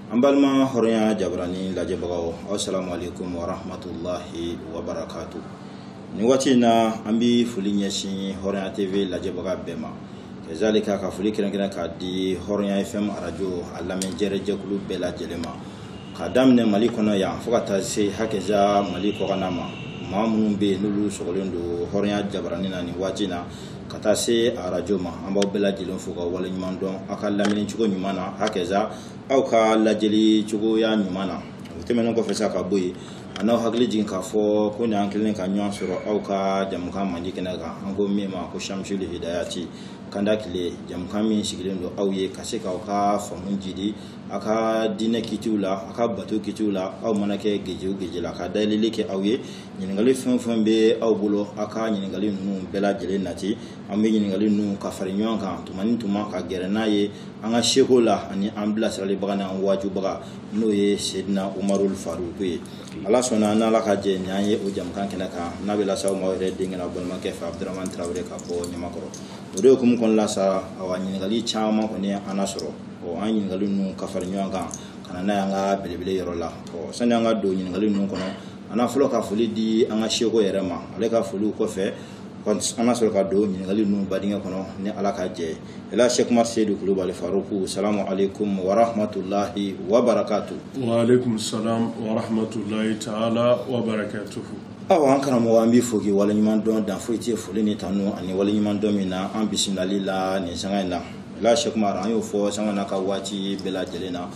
Ambalma horonya jabrani laje bagaw. Assalamu alaikum wa rahmatullahi wa barakatuh. Ni wati na ambi fuli nyashi horonya TV laje baga bema. Kezalika ka fuli kiran ka di horonya FM radio alame jereje kulu bela jelema. Kadamne mali kono ya fokata se hakeza mali ko kanama. Mamun be nulu sogolendo horonya jabrani na ni wati na kata se radio ma amba bela jelon foka wala nyimandon akalla min chugo nyimana hakeza au ka lajeli chugo ya nyimana utemeno ko fesa ka boyi ana hakli jin ka fo ko nya ankilin ka nyon soro au ka jamuka manji kenaga ango mema ko shamshul hidayati kanda kile jamuka min shigilendo au ye kashe ka ka famun jidi aka dina kitula aka bato kitula au manake gejela ka dalili ke au ye nyingali fon be au bulo aka nyingali nu bela jele nati ambe nyingali nu ka farinyon kan tumani tuma ka gerena ye anga shekola ani ambla sale bagana waju baga no ye sedna umarul faruq ye ala sona na la ka je nyaye o jam kan kenaka nabila saw mo re dingena bol make fa abdurrahman traoré ka ko nyamakoro do kum kon la sa awani ngali chama ko ne anasoro o anyi ngali nu ka farinyon kan kana na nga belebele yorola o sanya nga do ngali nu kono ana fulo ka fuli di anga sheko yerema ale ka fulu ko fe ana solo ka do ngali nu badinga kono ne ala ka je ila Sheikh Marsedu Kulubali Faruku. Assalamu alaikum wa rahmatullahi wa barakatuh. Wa alaikum salam wa rahmatullahi ta'ala wa barakatuh. Awa ankara mo ambi foki wala nyimando dan foiti fuli ni tanu ani wala nyimando mina an bismillah ni sangana ila Sheikh Mar an yo fo sangana ka wati bela jelena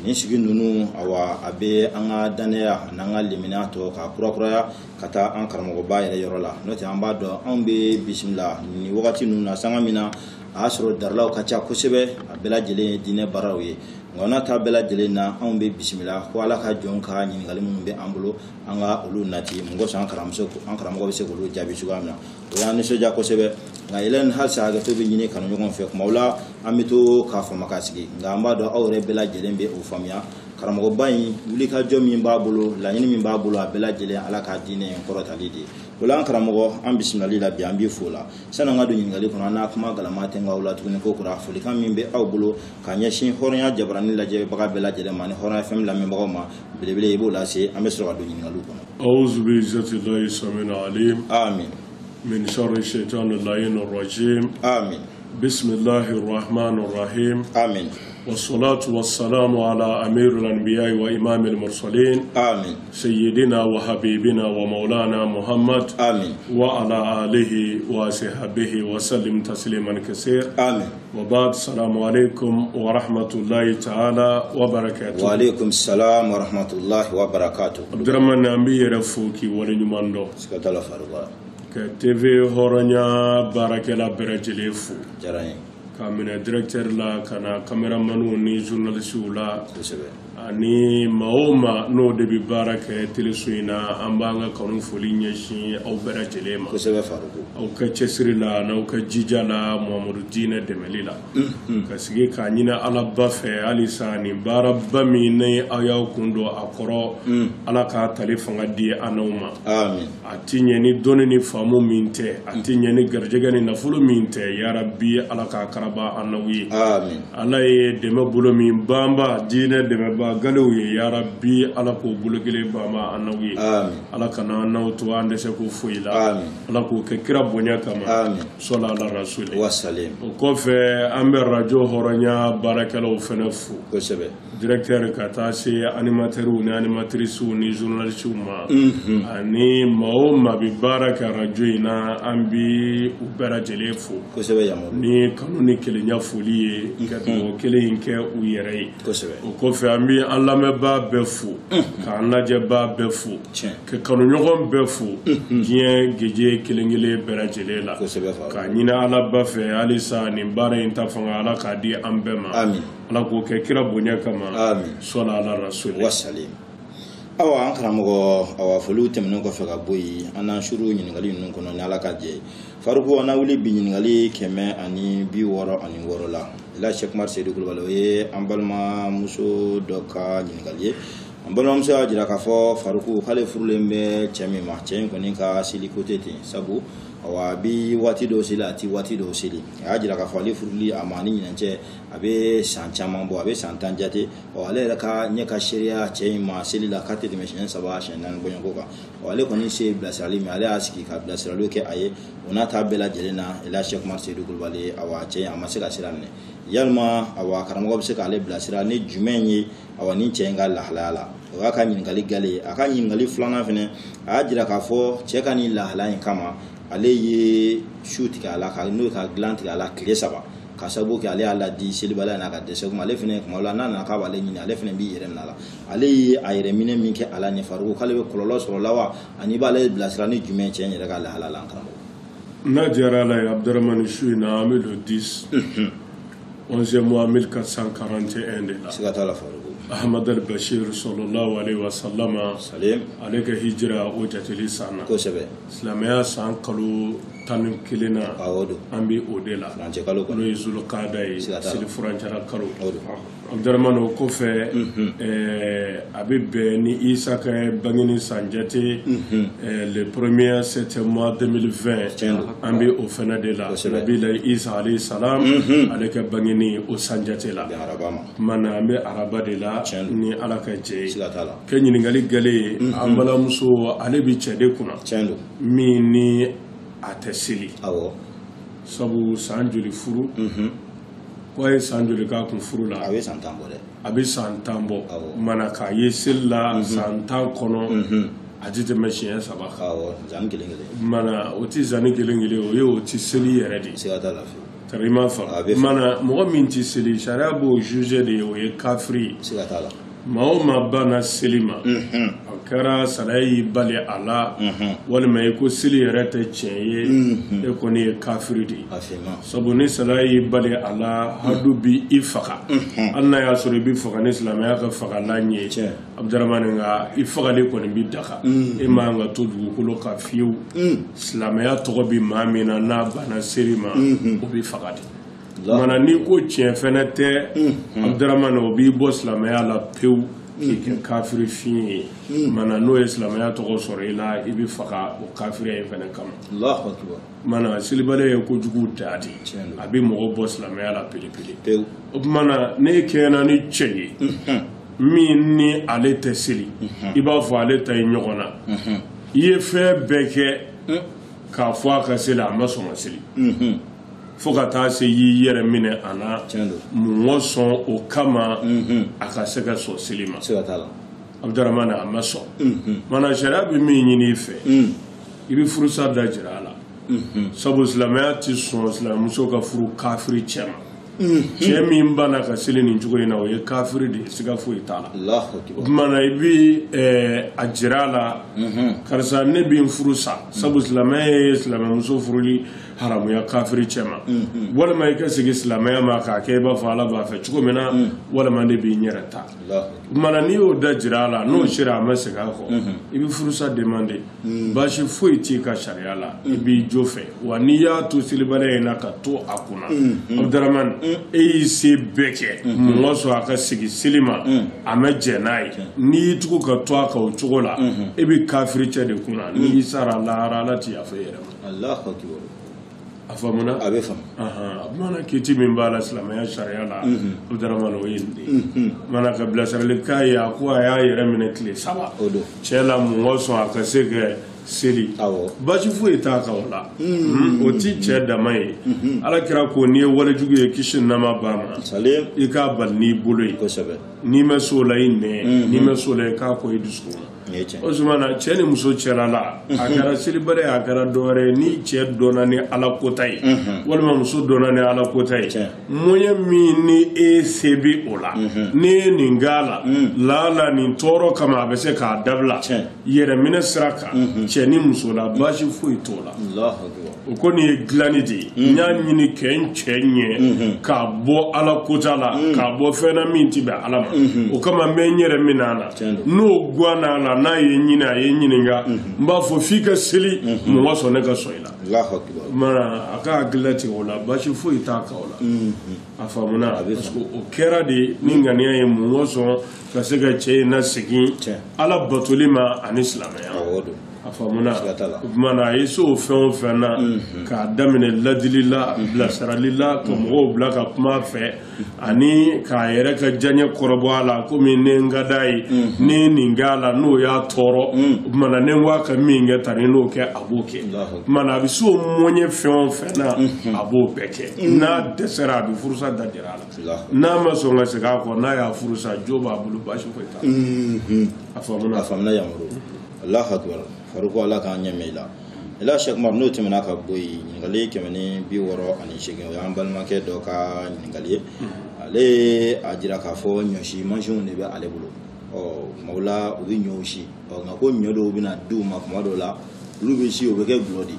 ni shigi nunu awa abe anga daneya nanga limina to ka kura kata an karamo ba yere yorola noti amba do an be bismillah ni wakati nuna sanga mina asro darlaw kacha kusebe abela jele dine barawi ngona ta bela jele na an be bismillah ko ala ka jonka ni ngali mun be ambulo anga ulu nati mungo san karamo be se ko lu jabi sugamna o ya ni soja kusebe nga ilen hal sa ga to be nyine kanu ngon fe ko mawla amito ka fa makasigi nga amba do awre bela jele be o famia karamo bayi wuli ka jomi mbabulo la nyini mbabulo abela jele ala ka dine korota lidi wala karamo am bismillah bi ambi fola sana ngado nyingali kono na kuma gala mate ngawla tukuni ko kura fuli kam mimbe awbulo ka nyashin horonya jabrani la je baga bela jele mani horonya fem la memba ma belebele ibo la se amesro gado nyingalu kono auzu bi izzatillahi samina alim amin min sharri shaitanir la'inir rajim amin bismillahir rahmanir rahim amin والصلاة والسلام على أمير الأنبياء وإمام المرسلين آمين سيدنا وحبيبنا ومولانا محمد آمين وعلى آله وصحبه وسلم تسليما كثيرا آمين وبعد السلام عليكم ورحمة الله تعالى وبركاته. وعليكم السلام ورحمة الله وبركاته. عبد الرحمن أمبي رفوكي ولنماندو سكتلا فارغا كتV هورانيا باركلا برجليفو جراني kamina directeur la kana cameraman ni journaliste la ani maoma no de bi baraka telesuina ambanga kanu foli nyeshi au bera jelema ko sebe faruko au ka chesri la na au ka jijala Muhammadu Dina Demelila kasige kanyina ala bafe alisani barabba mine ayaw kundo akoro ala ka talifanga di anoma amin atinye ni doni ni famu minte atinye ni garjega ni nafulo minte ya rabbi ala ka karaba anawi amin ala ye deme bulo min bamba dine deme ba galewi ya rabbi ala ko bulo gele bamba anawi amin ala kana nawto ande se ko fuila amin ala ko ke kira bonya kama amin sala ala rasul wa salim ko fe ambe radio horanya barakalo fenefu ko sebe directeur katasi animateur ni animatrice ni journaliste ma ani maoma bi baraka radio ina ambi ubera jelefu ko sebe yamo ni kanuni kelenya foliye ngado kelen ke u yere ko sebe ko fe ambi alla me ba befu ka naje ba befu ke kanu nyogon befu bien geje kelengele bera jelela ko sebe ka nyina ala ba fe alisa ni bare intafanga ala ka di ambema amin ala ko ke kira bonya kama amin sala ala rasul wa salim awa ankara mo awa folu temno ko fega boyi ana shuru nyingali nun kono ni ala ka je faruko ana wuli bi nyingali keme ani bi woro ani woro la ila Sheikh Marsedu Kulubali ambalma muso doka nyingali ambalma muso ajira ka fo faruko khale furulembe chemi ma chen ko ni ka sili kote te sabu awa bi wati do sili ati wati do sili a jira ka fali furuli amani nyince abe san caman bo abe san tan jate wale ka nya ka sharia ce ma sili la kate de meshin saba shan nan bonyo ko ka wale koni se blasali mi ale aski ka blasalo ke aye ona ta bela jelena ila Sheikh Marsedu Kulbali awa ce amma se ka siranne yalma awa karamo se ka ale blasira ni jumenyi awa ni ce nga la halala wa ka nyin gali gale aka nyin gali flana fene a jira ka fo ce ka ni la halala kama ale ye shoot ka ala ka no ka glant ka ala kle saba ka sabu ke ale ala di silibala na ka dese kuma ale fene kuma la na ka wale nyini ale fene bi yere na la ale ye ayere mine min ke ala ne faru kale be kololo soro lawa ani ba ale blasira ni jumen ce nyere ka la halala kan na jara la Abdurrahman Chouina amelo 10 11e mois 1441 de la sigata la faru Ahmad al-Bashir sallallahu alaihi wasallam salim alayka hijra o jatili sana ko sebe islamaya san kalo tanin kilina awodo ambi odela franje kalo ko no yuzul qadai sil franjara kalo awodo Abdurrahman ko fe abibe ni Isa ka bangini sanjate le 1er septembre 2020 ambi o fena de la nabi la Isa alayhi salam alayka bangini o sanjate la mana ambi araba de la ni alaka je ke nyiningali gale ambala muso ale bi cede kuna mi ni atesili awo sabu sanjuli furu ko sanjuli ka kun furu la abe santambo de abe santambo mana ka yesilla santan kono ajite meshiya sabaka awo zan gelengele mana oti zani gelengele o ye oti seli yere di sigata la fi tarima fa mana mo min ti seli sharia bo juge de o ye kafiri sigata la ma bana selima akara salai bali ala wal mai ko sili rata ceye e ko ne kafiri di sabu ne salai bali ala hadu bi ifaka anna ya suru bi faka ne islam ya ka faka lanye Abdurrahman nga ifaka le ko ne bi daka e ma nga to dugu ko ka fiu islam ya to bi mamina na bana selima o bi faka di mana ni ko tiɲɛ fɛnɛ tɛ Abdurrahman o b'i bɔ silamɛya la pewu k'i kɛ kafiri fin ye mana n'o ye silamɛya tɔgɔ sɔrɔ i la i bɛ faga o kafiriya in fɛnɛ kama mana selibale ye kojugu da di a bɛ mɔgɔ bɔ silamɛya la pewu o mana ne kɛɲɛna ni cɛ ye min ni ale tɛ seli i b'a fɔ ale ta ye ɲɔgɔn na i ye fɛn bɛɛ kɛ k'a fɔ a ka seli a ma sɔn ka seli fo ka taa se y'i yɛrɛ minɛ a na mɔgɔ sɔn o kama a ka se ka sɔn seli ma Abdurrahman a ma sɔn mana sariya bɛ min ɲini i fɛ i bɛ furusa da jira a la sabu silamɛya tɛ sɔn silamɛmuso ka furu kafiri cɛ ma cɛ min banna ka seli nin cogo in na o ye kafiri de ye siga foyi t'a la o tumana i bɛ a jira a la karisa ne bɛ n furu sa sabu silamɛya ye silamɛmuso furuli haramuya kafiri cɛ ma walima i ka segin silamɛya ma k'a kɛ i b'a fɔ ala b'a fɛ cogo min na walima ne b'i ɲɛrɛ ta o tumana n'i y'o da jira a la n'o sera a ma segin a kɔ i bɛ furusa demande baasi foyi t'i ka sariya la i b'i jo fɛ wa n'i y'a to selibaliya in na ka to a kunna Abdurrahman e y'i se bɛɛ kɛ mɔgɔ sɔrɔ a ka segin seli ma a ma jɛ n'a ye n'i y'i tugu ka to a kan o cogo la e bɛ kafiri cɛ de kunna n'i sara lahara ala t'i yafa i yɛrɛ ma a faamuna a bɛ faamu a mana kiti min b'a la silamɛya sariya la Abdurrahman o ye nin de mana ka bilasirali k'a ye a ko a y'a yɛrɛ minɛ tile 3 cɛ la mɔgɔ sɔn a ka se ka seli basi foyi t'a kan o la o ti cɛ dama ye ala kira ko n'i ye walejugu ye kisi nama ba ma i k'a bali n'i bolo ye n'i ma s'o la i nɛ n'i ma s'o la i k'a kɔ i dusukun na o sumana cɛ ni muso cɛla la a kɛra selibaliya a kɛra dɔwɛrɛ ye ni cɛ dɔnna ni ala kota ye walima muso dɔnna ni ala kota ye mɔɲɛ min ni e se bi o la n'i ye nin k'a la lala nin tɔɔrɔ kama a bɛ se k'a dabila yɛrɛminɛ sira kan cɛ ni muso la baasi foyi t'o la o kɔni ye dilanni de ye n y'a ɲini kɛ n cɛ ɲɛ k'a bɔ ala kota la k'a bɔ fɛn na min ti bɛn ala ma o kama n bɛ n yɛrɛ minɛ a la n'o guwanna la n'a ye ɲini a ye ɲininka n b'a fɔ f'i ka seli mɔgɔ sɔn ne ka sɔn i la mana a ka hakilila tigɛ o la baasi foyi t'a kan o la a faamuna parce que o kɛra de ni ŋaniya ye mɔgɔ sɔn ka se ka cɛ in na segin ala batoli ma ani silamɛya afamuna mana iso fɛn fɛn na k'a daminɛ ladili la bilasirali la ka mɔgɔw bila ka kuma fɛ ani k'a yɛrɛ ka diɲɛ kɔrɔbɔ a la komi ne n ka d'a ye ni nin kɛ a la n'o y'a tɔɔrɔ mana ne ko a ka min kɛ tan ni n'o kɛ a b'o kɛ mana a bɛ se o mɔɲɛ fɛn fɛn na a b'o bɛɛ kɛ n'a dɛsɛra a bɛ furusa da jira a la n'a ma sɔn ka segin a kɔ n'a y'a furusa jo b'a bolo baasi foyi t'a la a faamuna Yamaro Allahu akbar faruko ala k'an ɲɛmɛ i la ila Sheikh Umar n'o tɛmɛna ka bɔ yen ɲininkali 168 o y'an balimakɛ dɔ ka ɲininkali ye ale a jira k'a fɔ ɲɔsi mansinw de bɛ ale bolo kumaw la u bɛ ɲɔw si nka ko ɲɔ dɔw bɛna d'u ma kuma dɔw la olu bɛ si o bɛ kɛ gulɔ de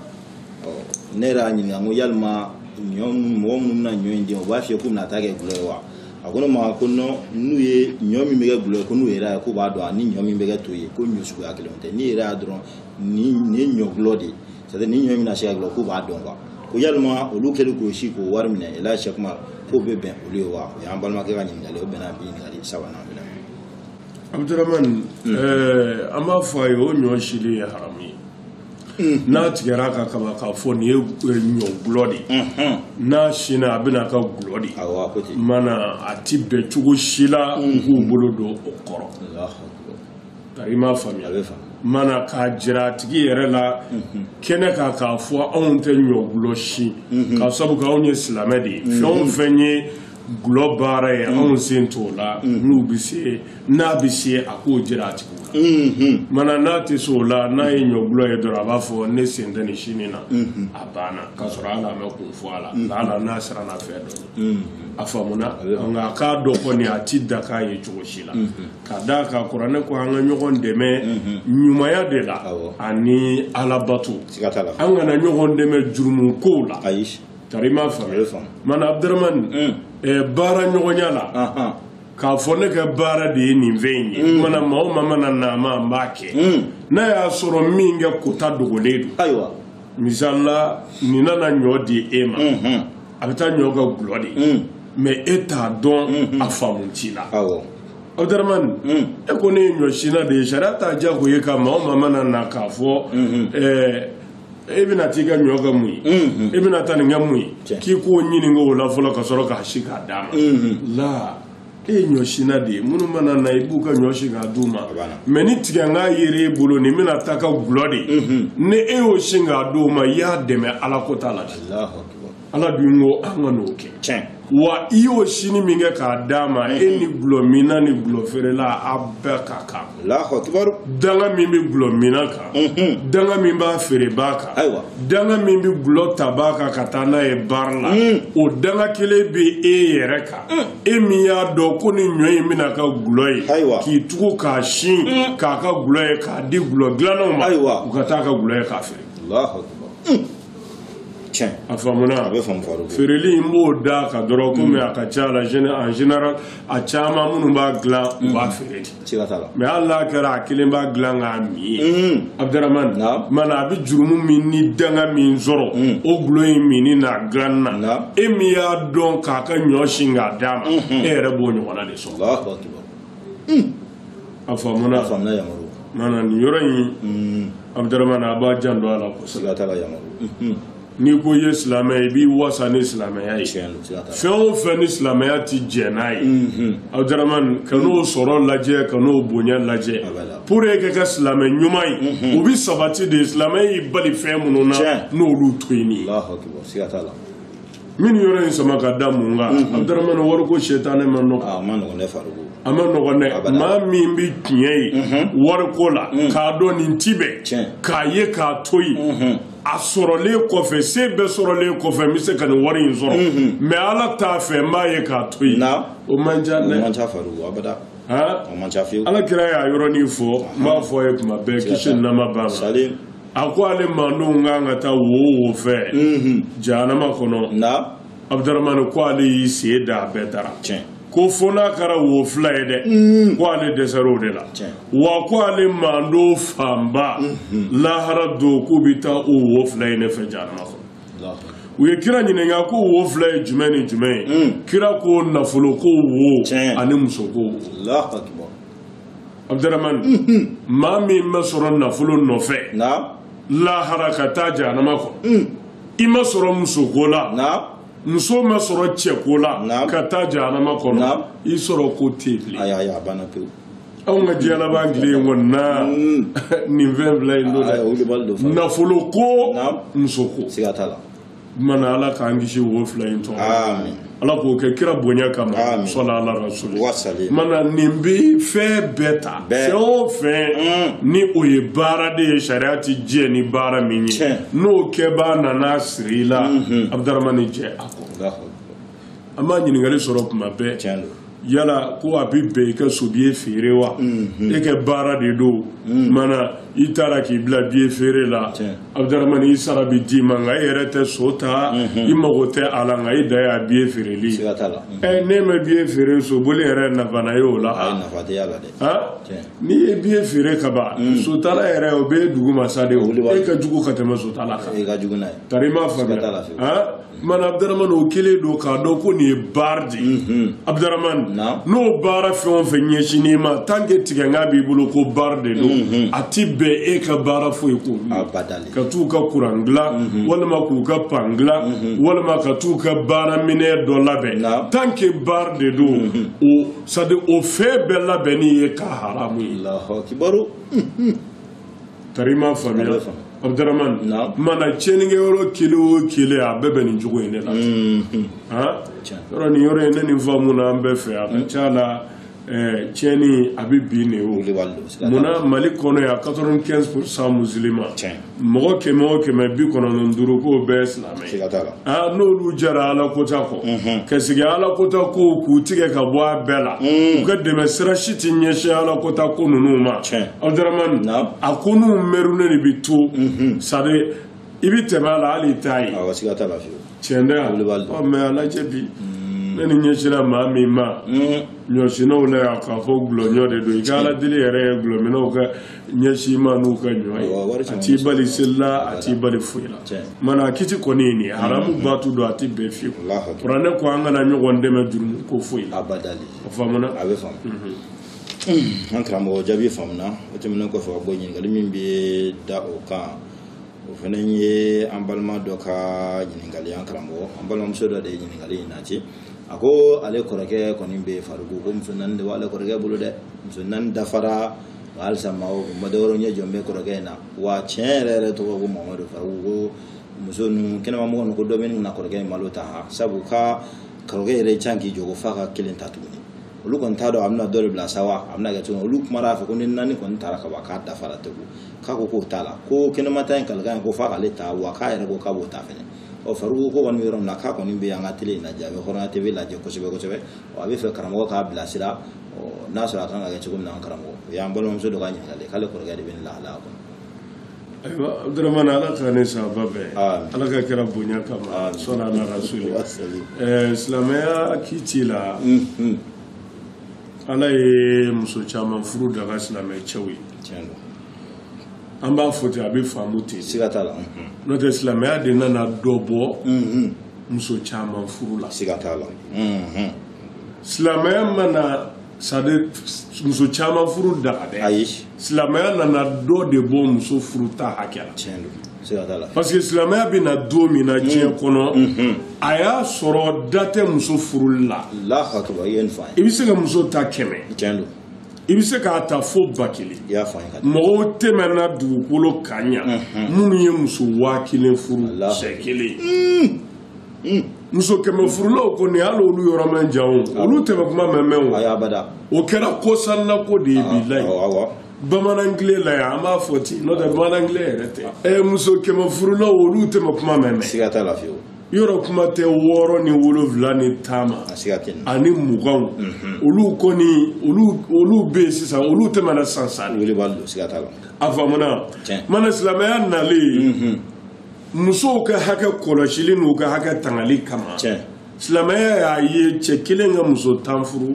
ne yɛrɛ y'a ɲininka ko yalima mɔgɔ minnu bɛna ɲɔ in di o b'a fiyɛ k'u bɛna taa kɛ gulɔ ye wa a ko ne ma ko non n'u ye ɲɔ min bɛ kɛ gulɔ ye ko n'u yɛrɛ ye ko b'a dɔn ani ɲɔ min bɛ kɛ to ye ko ɲɔ suguya kelen tɛ ni yɛrɛ y'a dɔrɔn nin ye ɲɔ gulɔ de c'est à dire ni ɲɔ min na se ka gulɔ k'u b'a dɔn quoi ko yalima olu kɛlen k'o si k'o wari minɛ ila Sheikh Umar k'o bɛ bɛn olu ye wa o y'an balimakɛ ka ɲininkali o bɛnna bi ɲininkali sabanan minɛ Abdurrahman an b'a fɔ a ye o ɲɔ sili ye haramu ye n'a tigɛra ka kaba k'a fɔ nin ye ɲɔ gulɔ de n'a sinna a bɛna ka gulɔ de mana a ti bɛn cogo si la k'u bolo don o kɔrɔ tari m'a faamuya mana k'a jira a tigi yɛrɛ la kɛnɛ kan k'a fɔ anw tɛ ɲɔ gulɔ si k'a sabu kɛ anw ye silamɛ de ye fɛn o fɛn ye gulɔ baara ye anw sen t'o la n'u bɛ se n'a bɛ se a k'o jira a tigi la mana n'a tɛ se o la n'a ye ɲɔ gulɔ ye dɔrɔn a b'a fɔ ne sen tɛ nin sini na a banna k'a sɔrɔ hali a ma kun fɔ a la hali n'a sera n'a fɛ dɔ a faamuna nka a k'a dɔn kɔni a ti da k'a ye cogo si la ka d'a kan kuranɛ ko an ka ɲɔgɔn dɛmɛ ɲumanya de la ani alabato an kana ɲɔgɔn dɛmɛ jurumu kow la tari m'a faamuya mana Abdurrahman baara ɲɔgɔnya la k'a fɔ ne ka baara de ye nin fɛn ye mana maa o maa mana na ma n b'a kɛ n'a y'a sɔrɔ min kɛ kota dogolen don misali la nin nana ɲɔ di e ma a bɛ taa ɲɔ ka gulɔ de mais e t'a dɔn a faamu ci la Abdurrahman e ko ne ye ɲɔ sina de ye sariya t'a diyago ye ka maa o maa mana na k'a fɔ e bɛna t'i ka ɲɔ kɛ mun ye e bɛna taa nin kɛ mun ye k'i k'o ɲininka o la fɔlɔ ka sɔrɔ k'a si k'a d'a ma la e ye ɲɔ sina de ye minnu mana na i b'u ka ɲɔ si k'a d'u ma mais ni tigɛnka yera e bolo nin bɛna taa ka gulɔ de ni e y'o si k'a d'u ma i y'a dɛmɛ ala ko t'a la ala dun ko an ka n'o kɛ wa i y'o sini min kɛ k'a d'a ma e ni gulɔ mina ni gulɔ feerela a bɛɛ ka kan danga min bɛ gulɔ mina kan danga min b'a feere b'a kan danga min bɛ gulɔ ta b'a kan ka taa n'a ye baara la o danga kelen bɛ e yɛrɛ kan e min y'a dɔn ko ni ɲɔ in bɛna ka gulɔ ye k'i tugu k'a sin k'a ka gulɔ ye k'a di gulɔ dilannaw ma u ka taa ka gulɔ ye k'a feere a faamuna feereli in b'o da ka dɔrɔn komi a ka ca la en général a caman minnu b'a dilan u b'a feere mais hali n'a kɛra a kelen b'a dilan k'a min ye Abdurrahman mana a bɛ jurumu min ni danga min sɔrɔ o gulɔ in minni n'a dilan na e min y'a dɔn k'a ka ɲɔ sin k'a d'a ma e yɛrɛ b'o ɲɔgɔnna de sɔrɔ a faamuna mana nin yɔrɔ in Abdurrahman a b'a jan don a la kosɛbɛ n'i ko i ye silamɛ i b'i wasa ni silamɛya ye fɛn o fɛn ni silamɛya ti jɛ n'a ye Abdurrahman ka n'o sɔrɔ lajɛ ka n'o bonya lajɛ pour que ka kɛ silamɛ ɲuman ye o bɛ sabati de silamɛya y'i bali fɛn minnu na n'olu to yen ye minnu yɔrɔ in sama ka da mun kan Abdurrahman wariko setanɛ ma nɔgɔ a ma nɔgɔn dɛ maa min bɛ tiɲɛ ye wariko la k'a dɔn nin ti bɛn k'a ye k'a to yen a sɔrɔlen kɔfɛ se bɛɛ sɔrɔlen kɔfɛ n bɛ se ka nin wari in sɔrɔ mais ala t'a fɛ n b'a ye k'a to yen o man ca dɛ ala kira y'a yɔrɔnin fɔ n b'a fɔ a ye tuma bɛɛ kisi ni nɛɛma b'a ma a ko ale mandenw kan ka taa wo fɛ jahanama kɔnɔ Abdurrahman ko ale y'i sen da a bɛɛ dara ko fo n'a kɛra wo fila ye dɛ ko ale dɛsɛra o de la wa ko ale mando fanba lahara don k'u bɛ taa o wo fila in ne fɛ jahanama kɔnɔ u ye kira ɲininka ko wo fila ye jumɛn ni jumɛn ye kira ko nafolo ko wo ani muso ko wo Abdurrahman maa min ma sɔrɔ nafolo nɔfɛ lahara ka taa jahanama kɔnɔ i ma sɔrɔ musoko la muso ma sɔrɔ cɛko la ka taa jahanama kɔnɔ i sɔrɔ ko tɛ bilen anw ka diɲɛ laban tile in kɔni na nin fɛn fila in don dɛ nafolo ko musoko mana ala k'an kisi wo fila in tɔgɔ ala k'o kɛ kira bonya kama sɔla ala rasuli mana nin bɛ fɛn bɛɛ ta fɛn o fɛn ni o ye baara de ye sariya ti jɛ ni baara min ye n'o kɛbaa nana siri i la Abdurrahman jɛ a kɔ an b'a ɲininkali sɔrɔ tuma bɛɛ yala ko a bɛ bɛn i ka sobiye feere wa e ka baara de don mana i taara k'i bila biye feere la Abdurrahman i sara bi d'i ma nka e yɛrɛ tɛ so ta i mago tɛ a la nka i da y'a biye feereli ne ma biye feere soboli yɛrɛ nafana ye o la n'i ye biye feere ka ban sotala yɛrɛ o bɛ duguma sa de e ka jugu ka tɛmɛ sotala kan tari i m'a faamuya mana Abdurrahman o kelen don k'a dɔn ko nin ye baara de ye Abdurrahman n'o baara fɛn o fɛn ɲɛsinnen ma tant que tigɛnga b'i bolo ko baara de don a ti bɛn e ka baara foyi ko ka t'u ka kuran dilan walima k'u ka pan dilan walima ka t'u ka baara minɛ dɔ labɛn tant que baara de don o fɛn bɛɛ labɛnni ye ka haramu ye tari ma faamuya Abdurrahman mana cɛnnikɛ yɔrɔ kelen o kelen a bɛɛ bɛ nin cogo in de la yɔrɔ nin yɔrɔ in ne nin faamu na an bɛɛ fɛ a ka ca la cɛnni a bɛ bin ne o munna Mali kɔnɔ yan 95% musulima mɔgɔ 100 o 100 95 k'o bɛɛ silamɛ n'olu jara Ala kota kɔ ka sigi Ala kota ko k'u tigɛ ka bɔ a bɛɛ la u ka dɛmɛ sira si tɛ ɲɛsin Ala kota ko ninnu ma Abdurrahman a ko n'u mɛrunnen de bɛ to sadi i bɛ tɛmɛ a la hali i t'a ye tiɲɛ tɛ mais a lajɛ bi ne ni ɲɛsira maa min ma ɲɔsinaw la yan k'a fɔ gulɔɲɔ de don i ka Ala deli yɛrɛ ye gulɔminaw ka ɲɛsin ma n'u ka ɲɔ ye a t'i bali seli la a t'i bali foyi la mana a kiti kɔni ye nin ye haramu baatu don a tɛ bɛn fiyewu kuranɛ ko an kana ɲɔgɔn dɛmɛ jurumu ko foyi la o faamuna a bɛ faamu an karamɔgɔ jaabi faamuna o tɛmɛnen kɔfɛ ka bɔ ɲininkali min bɛ da o kan o fana ye an balima dɔ ka ɲininkali an karamɔgɔ an balimamuso dɔ de ye ɲininkali in nati a ko ale kɔrɔkɛ kɔni bɛ Faruku ko muso naani de b'ale kɔrɔkɛ bolo dɛ muso naani dafara halisa ma dɔ wɛrɛ ɲɛ jɔ bɛ kɔrɔkɛ in na wa tiɲɛ yɛrɛ yɛrɛ tɔgɔ ko Mamadu Faruku ko muso ninnu kɛnɛmamɔgɔ ninnu ko dɔ bɛ nin na kɔrɔkɛ in malo ta sabu ka kɔrɔkɛ yɛrɛ can k'i jɔ ko f'a ka kelen ta tuguni olu kɔni t'a dɔn a bɛna dɔ de bila sa wa a bɛna kɛ cogo olu kumara a fɛ ko ni naani kɔni taara ka ban k'a dafara tegu k'a ko k'o t'a la ko kɛnɛma ta in kalikan in ko f'a k'ale ta wa k'a yɛrɛ ko k'a b'o ta fɛnɛ Faruku ko kɔni bɛ yɔrɔ min na k'a kɔni bɛ an ka télé in lajɛ a bɛ Hɔrɔnya TV lajɛ kosɛbɛ a bɛ fɛ karamɔgɔ k'a bilasira n'a sɔrɔ a kan ka kɛ cogo min na an karamɔgɔ o y'an balimamuso dɔ ka ɲininkali k'ale kɔrɔkɛ de bɛ nin lahalaya kɔnɔ. Ayiwa Abdurrahman ala ka ne sababa bɛɛ ala ka kɛra bonya kama sɔnna ala rasuli silamɛya kiti la ala ye muso caman furu daga silamɛ cɛw ye an b'a fɔ ten a bɛ faamu ten siga t'a la n'o tɛ silamɛya de nana dɔ bɔ muso caman furu la siga t'a la silamɛya mana muso caman furu daga dɛ ayi silamɛya nana dɔ de bɔ muso furu ta hakɛ la tiɲɛ don siga t'a la parce que silamɛya bɛ na don min na diɲɛ kɔnɔ a y'a sɔrɔ da tɛ muso furuli la Allahu akbar i ye nin fɔ an ye i bɛ se ka muso ta 100 tiɲɛ don i bɛ se k'a ta fo 1000 i y'a fɔ an ye ka mɔgɔw tɛmɛna dugukolo kan ɲa minnu ye muso 1000 furu siɲɛ kelen muso 100 furulaw kɔni hali olu yɔrɔ man jan olu tɛmɛ kuma mɛn ayi abada o kɛra ko sanna-ko de ye bilayi bamanankile la yan an b'a fɔ ten n'o tɛ bamanankile yɛrɛ tɛ muso 100 furulaw olu tɛmɛ kuma mɛn siga t'a la fiyewu yɔrɔ kuma tɛ 6 ni 7 ni 10 ani 20 olu kɔni olu bɛ yen sisan olu tɛmɛna sansan wele b'a don siga t'a la a faamuna mana silamɛya nalen musow ka hakɛ kɔlɔsili n'u ka hakɛ tangali kama silamɛya y'a ye cɛ kelen ka muso 10 furu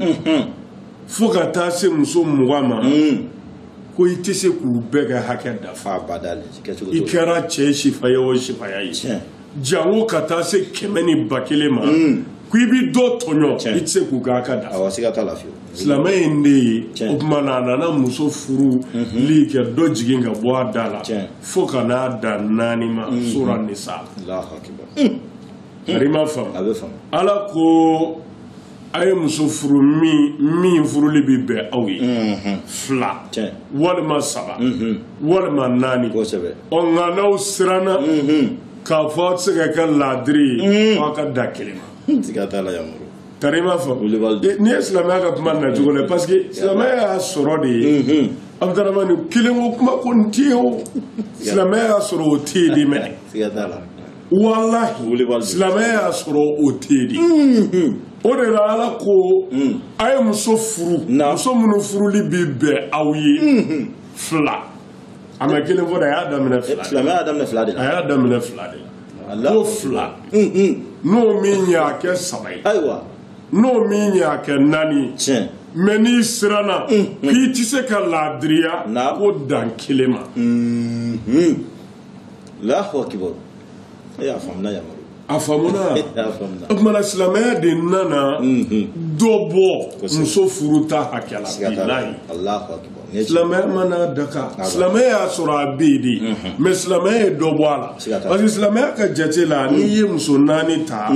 fo ka taa se muso 20 ma ko i tɛ se k'u bɛɛ ka hakɛ dafa i kɛra cɛ sifaya o sifaya ye jango ka taa se 100 ni 1000 ma k'i bi dɔ tɔɲɔ i tɛ se k'u k'a ka dafa awɔ siga t'a la fiyewu silamɛ in de ye o tuma na a nana muso furu li kɛ dɔ jigin ka bɔ a da la fo ka n'a da 4 ma sura nisa Allahu akbar ari ma faamu a bɛ faamu ala ko a ye muso furu min furuli bi bɛn aw ye 2 walima 3 walima 4 kosɛbɛ nka n'aw siranna k'a fɔ aw tɛ se ka kɛ laadiri ye aw ka da kelen ma siga t'a la yamuru tari ma faamu n'i ye silamɛya ka kuma nacogo la parce que silamɛya y'a sɔrɔ de ye Abdurahmani kelen ko kuma ko n tɛ ye o silamɛya y'a sɔrɔ o tɛ yen de mɛ siga t'a la walahi silamɛya y'a sɔrɔ o tɛ yen de o de la ala ko a ye muso furu muso minnu furuli bi bɛn aw ye 2 a ma kelen fɔ de a y'a daminɛ 2 silamɛya y'a daminɛ 2 de la a y'a daminɛ 2 de la ko 2 n'o min ye a kɛ 3 ye ayiwa n'o min ye a kɛ 4 ye tiɲɛ mais n'i siranna k'i tɛ se ka laadiriya ko dan 1 ma Allahu akbar e y'a faamuna yamuru a faamuna o tuma na silamɛya de nana dɔ bɔ muso furu ta hakɛ la bilahi Allahu akbar silamɛya mana daga silamɛya y'a sɔrɔ a bɛ yen de mais silamɛya ye dɔ bɔ a la parce que silamɛya ka jate la n'i ye muso 4 ta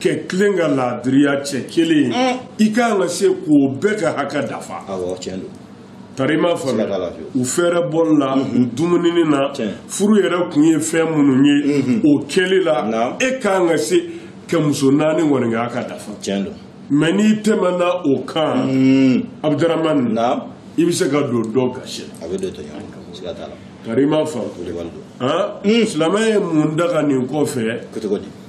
kɛ tilen ka laadiriya cɛ 1 i kan ka se k'o bɛɛ ka hakɛ dafa awɔ tiɲɛ don tari ma faamu u fɛrɛ bɔli la u dumunini na furu yɛrɛ kun ye fɛn minnu ye o kɛli la e kan ka se ka muso 4 kɔni k'a ka dafa tiɲɛ don mais n'i tɛmɛna o kan Abdurahmani i bɛ se ka don dɔ gasi a bɛ don tɔɲɔgɔn siga t'a la tari ma faamu silamɛ ye mun daga nin kɔfɛ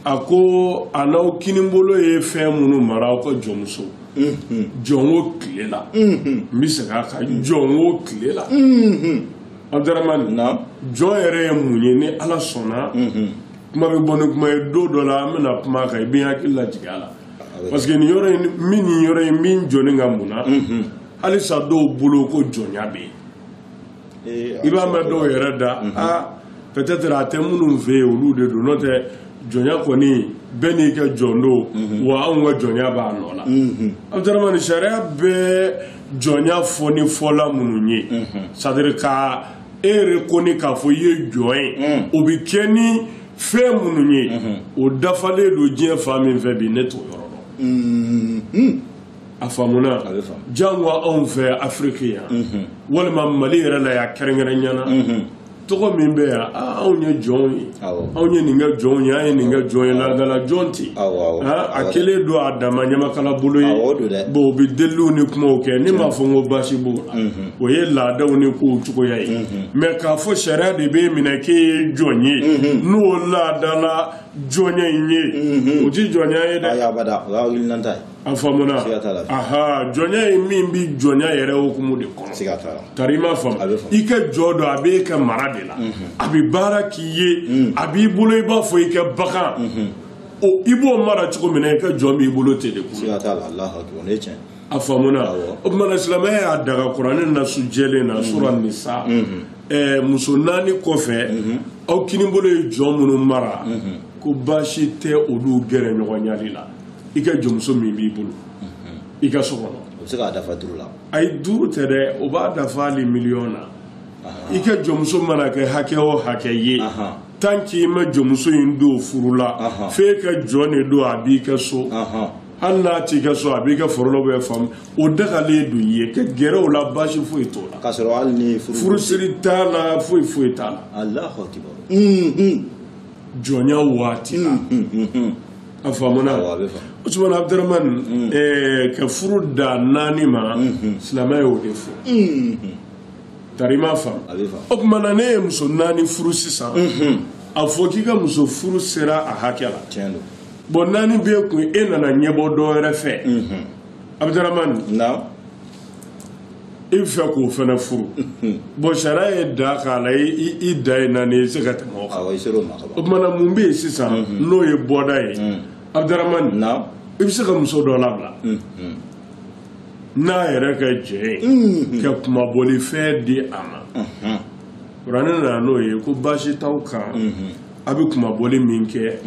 a ko a n'aw kinibolo ye fɛn minnu mara aw ka jɔnmuso jɔn o tile la n bɛ segin a kan jɔn o tile la Abdurahmani jɔn yɛrɛ ye mun ye ni ala sɔnna kuma bɛ bɔ ni kuma ye don dɔ la an bɛna kuma kan i bɛ hakili lajigin a la parce que nin yɔrɔ in min jɔnnen ka mun na halisa dɔw bolo ko jɔnya bɛ yen i b'a mɛn dɔw yɛrɛ da peut-être a tɛ minnu fɛ yen olu de don n'o tɛ jɔnya kɔni bɛɛ n'i ka jɔn don wa anw ka jɔnya b'a nɔ la Abdurahmani sariya bɛ jɔnya fɔ ni fɔla minnu ye c'est à dire ka e reconnaitre k'a fɔ i ye jɔn ye o bɛ kɛ ni fɛn minnu ye o dafalen don diɲɛ fan min fɛ bi ne t'o yɔrɔ dɔn a faamuna jango anw fɛ Afiriki yan walima Mali yɛrɛ la yan kɛrɛnkɛrɛnyana tɔgɔ min bɛ yan anw ye jɔnw ye anw ye nin kɛ jɔnw ye an ye nin kɛ jɔn ye laadala jɔn tɛ a kelen don a dama ɲamakala bolo ye bon o bɛ deliw ni kumaw kɛ ne m'a fɔ n ko baasi b'o la o ye laadaw ni kow cogoya ye mais k'a fɔ sariya de b'e minɛ k'e ye jɔn ye n'o laadala jɔnya in ye o tɛ jɔnya ye dɛ a faamuna jɔnya ye min bɛ jɔnya yɛrɛ hukumu de kɔnɔ tari ma faamu i ka jɔ dɔ a b'e ka mara de la a bɛ baara k'i ye a b'i bolo i b'a fɔ i ka bagan i b'o mara cogo min na i ka jɔn b'i bolo ten de kun a faamuna o tumana silamɛya y'a daga kuranɛ nasu jɛlen na sura nisa muso 4 kɔfɛ aw kinibolo ye jɔn minnu mara ko baasi tɛ olu gɛrɛ ɲɔgɔnyali la i ka jɔnmuso min b'i bolo i ka so kɔnɔ o bɛ se k'a dafa 5 la ayi 5 tɛ dɛ o b'a dafa hali 1,000,000 na i ka jɔnmuso mana kɛ hakɛ o hakɛ ye tant que i ma jɔnmuso in don furu la f'e ka jɔn de don a b'i ka so hali n'a t'i ka so a b'i ka foro la bɛ faamu o dagalen don i ye ka gɛrɛ o la baasi foyi t'o la k'a sɔrɔ hali ni furusiri t'a la foyi t'a la Allahu akbar jɔnya waati la a faamuna o tumana Abdurahmani ka furu da 4 ma silamɛ y'o de fɔ tari ma faamu o tumana ne ye muso 4 furu sisan a fɔ k'i ka muso furu sera a hakɛ la bon 4 b'e kun e nana ɲɛbɔ dɔ wɛrɛ fɛ Abdurahmani i bɛ fɛ k'o fana furu bon sariya ye da k'a la i da ye 4 ye i se ka tɛmɛ o kan o tumana mun bɛ yen sisan n'o ye bɔda ye Abdurahmani i bɛ se ka muso dɔ labila n'a yɛrɛ ka jɛ ye ka kumabɔli fɛn di a ma kuranɛ nana n'o ye ko baasi t'aw kan a bɛ kumabɔli min kɛ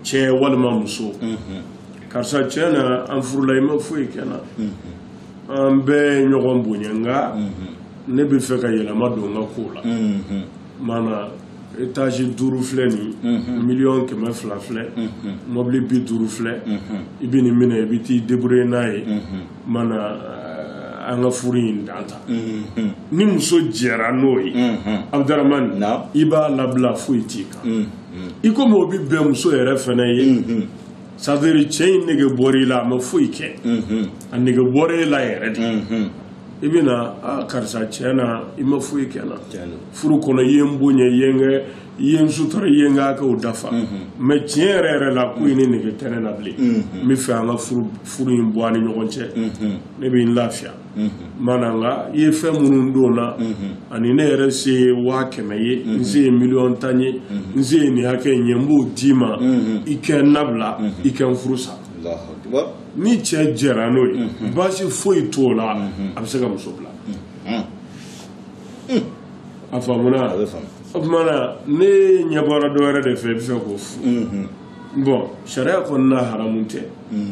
cɛ walima muso karisa tiɲɛna an furula i ma foyi kɛ na an bɛɛ ɲɔgɔn bonya nka ne bɛ fɛ ka yɛlɛma don n ka kow la maana étage 5 filɛ nin miliyɔn 200 filɛ mobili 50 filɛ i bɛ nin minɛ i bɛ t'i débrouiller n'a ye maana an ka furu in dan ta ni muso jɛra n'o ye Abdaramani i b'a labila foyi t'i kan i komi o bɛ bɛn muso yɛrɛ fana ye ça veut dire cɛ in nege bɔra i la a ma foyi kɛ a nege bɔra e la yɛrɛ de i bɛ na karisa tiɲɛna i ma foyi kɛ na furu kɔnɔ i ye n bonya i ye n sutura i ye n ka hakɛw dafa mais tiɲɛ yɛrɛ yɛrɛ la ko i ni nege tɛ ne na bilen n bɛ fɛ an ka furu in bɔ an ni ɲɔgɔn cɛ ne bɛ n lafiya maana nka i ye fɛn minnu don na ani ne yɛrɛ se ye 100,000 ye n se ye 1,10,000 ye n se ye nin hakɛ in ye n b'o d'i ma i kɛ n labila i kɛ n furu sa ni cɛ jɛra n'o ye baasi foyi t'o la a bɛ se ka muso bila a faamuna o tumana ne ɲɛ bɔra dɔ wɛrɛ de fɛ i bɛ fɛ k'o furu bon sariya kɔnɔna haramu tɛ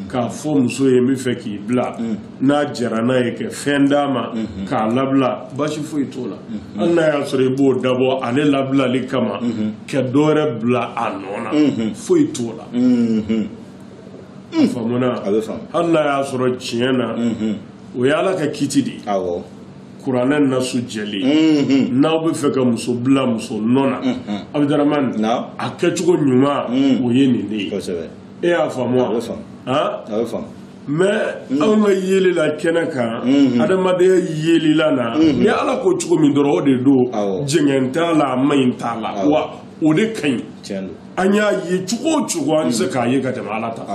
k'a fɔ muso ye n bɛ fɛ k'i bila n'a jɛra n'a ye kɛ fɛn d'a ma k'a labila baasi foyi t'o la hali n'a y'a sɔrɔ i b'o dabɔ ale labilali kama kɛ dɔ wɛrɛ bila a nɔ na foyi t'o la faamuna hali n'a y'a sɔrɔ tiɲɛ na o ye Ala ka kiti de ye kuranɛ nasu jɛlen n'aw bɛ fɛ ka muso bila muso nɔ na Abdaramani a kɛcogo ɲuman o ye nin de ye e y'a faamu wa mais anw ka yeli la kɛnɛ kan adamadenya yeli la na ni Ala ko cogo min dɔrɔn o de don jɛngɛn t'a la a maɲi t'a la wa o de ka ɲi an y'a ye cogo o cogo an tɛ se k'a ye ka tɛmɛ Ala ta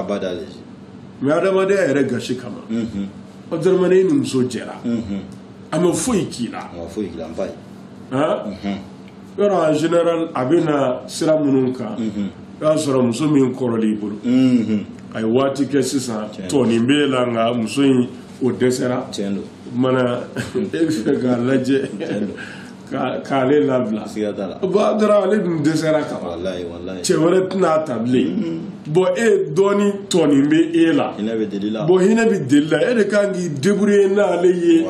mais adamadenya yɛrɛ gasi kama Abdaramani e ni muso jɛra a ma foyi k'i la yɔrɔ en général a bɛ na sira minnu kan i y'a sɔrɔ muso min kɔrɔlen i bolo a ye waati kɛ sisan tɔnin b'e la nka muso in o dɛsɛra mana e bɛ fɛ k'a lajɛ k'ale labila dɔrɔn ale dun dɛsɛra ka ban cɛ wɛrɛ tɛna ta bilen bon e dɔɔni tɔnin bɛ e la bon hinɛ bɛ deli la e de kan k'i débrouiller n'ale ye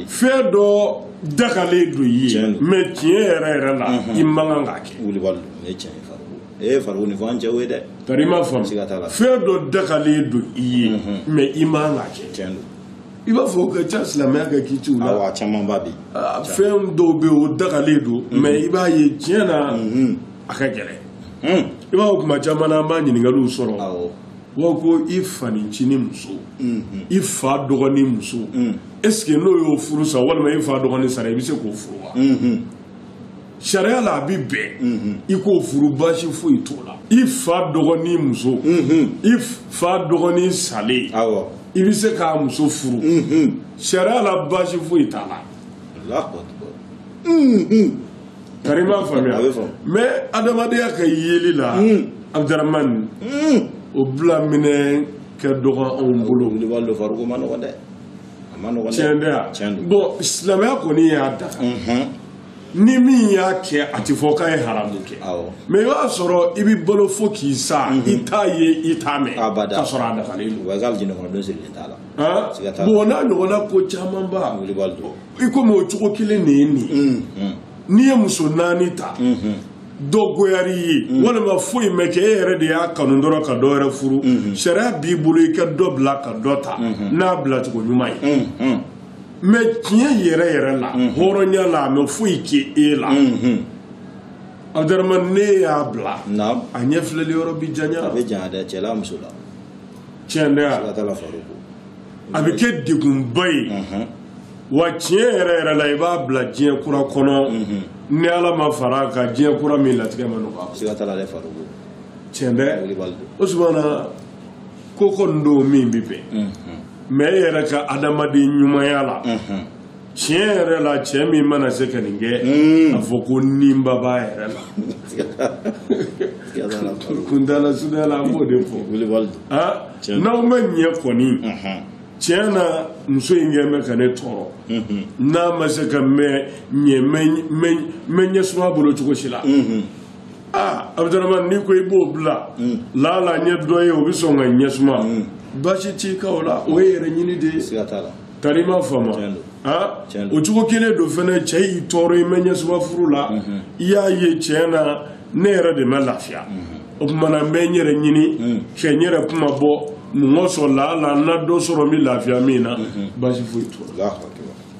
fɛn dɔ dakalen don i ye mais tiɲɛ yɛrɛ yɛrɛ la i man kan k'a kɛ farikolo ni fɔ an cɛw ye dɛ tari i m'a faamu fɛn dɔ dakalen don i ye mais i man kan k'a kɛ i b'a fɔ ka ca silamɛya ka kiciw la caman ba bi fɛn dɔw bɛ o dakalen don mais i b'a ye tiɲɛ na a ka gɛlɛn i b'a fɔ kuma caman na an b'a ɲininkaliw sɔrɔ wa ko i fanicinin muso i fa dɔgɔnin muso est-ce que n'o y'o furu sa walima i fa dɔgɔnin sara i bɛ se k'o furu wa sariya la a bɛ bɛn i k'o furu baasi foyi t'o la i fa dɔgɔnin muso i fa dɔgɔnin salen i bɛ se k'a muso furu sariya la baasi foyi t'a la kari m'a faamuya mais adamadenya ka yeli la Abdaramani o bila minɛ ka dɔgɔ anw bolo tiɲɛ tɛ ya bon silamɛya kɔni y'a daga ni min y'a kɛ a tɛ fɔ k'a ye haramu kɛ mais i b'a sɔrɔ i bɛ balo fo k'i sa i t'a ye i t'a mɛn k'a sɔrɔ a dagalen don bon n'a ɲɔgɔnna ko caman ba i komi o cogo kelen de ye nin n'i ye muso 4 ta dɔ goyar'i ye walima foyi ma kɛ e yɛrɛ de y'a kanu dɔrɔn ka dɔ wɛrɛ furu sariya b'i bolo i ka dɔ bila ka dɔ ta n'a bilacogo ɲuman ye mais tiɲɛ yɛrɛ yɛrɛ la hɔrɔnya la a ma foyi kɛ e la Abdaramani ne y'a bila a ɲɛfilɛli yɔrɔ bi janya a bɛ janya dɛ cɛla muso la tiɲɛ tɛ ya a bɛ kɛ degunba ye wa tiɲɛ yɛrɛ yɛrɛ la i b'a bila diɲɛ kura kɔnɔ ni Ala ma fara ka diɲɛ kura min latigɛ ma nɔgɔ tiɲɛ tɛ o sumana ko kɔni don min bɛ bɛn mais e yɛrɛ ka adamaden ɲumanya la tiɲɛ yɛrɛ la cɛ min mana se ka nin kɛ a fɔ ko ninba b'a yɛrɛ la kuntala suda la an b'o de fɔ n'aw ma ɲɛ kɔni tiɲɛ na muso in kɛ mɛ ka ne tɔɔrɔ n'a ma se ka mɛ ɲɛ suma bolo cogo si la Abdaramani n'i ko i b'o bila lala ɲɛ dɔ ye o bɛ sɔn ka ɲɛ suma baasi t'i ka o la o ye yɛrɛ ɲini de ye tari ma faamu o cogo kelen do fɛnɛ cɛ y'i tɔɔrɔ i mɛ ɲɛsuba furu la i y'a ye tiɲɛ na ne yɛrɛ de ma lafiya o kumana n bɛ n yɛrɛ ɲini kɛ n yɛrɛ kuma bɔ mɔgɔ sɔrɔ la ala na dɔ sɔrɔ min lafiya min na baasi foyi t'o la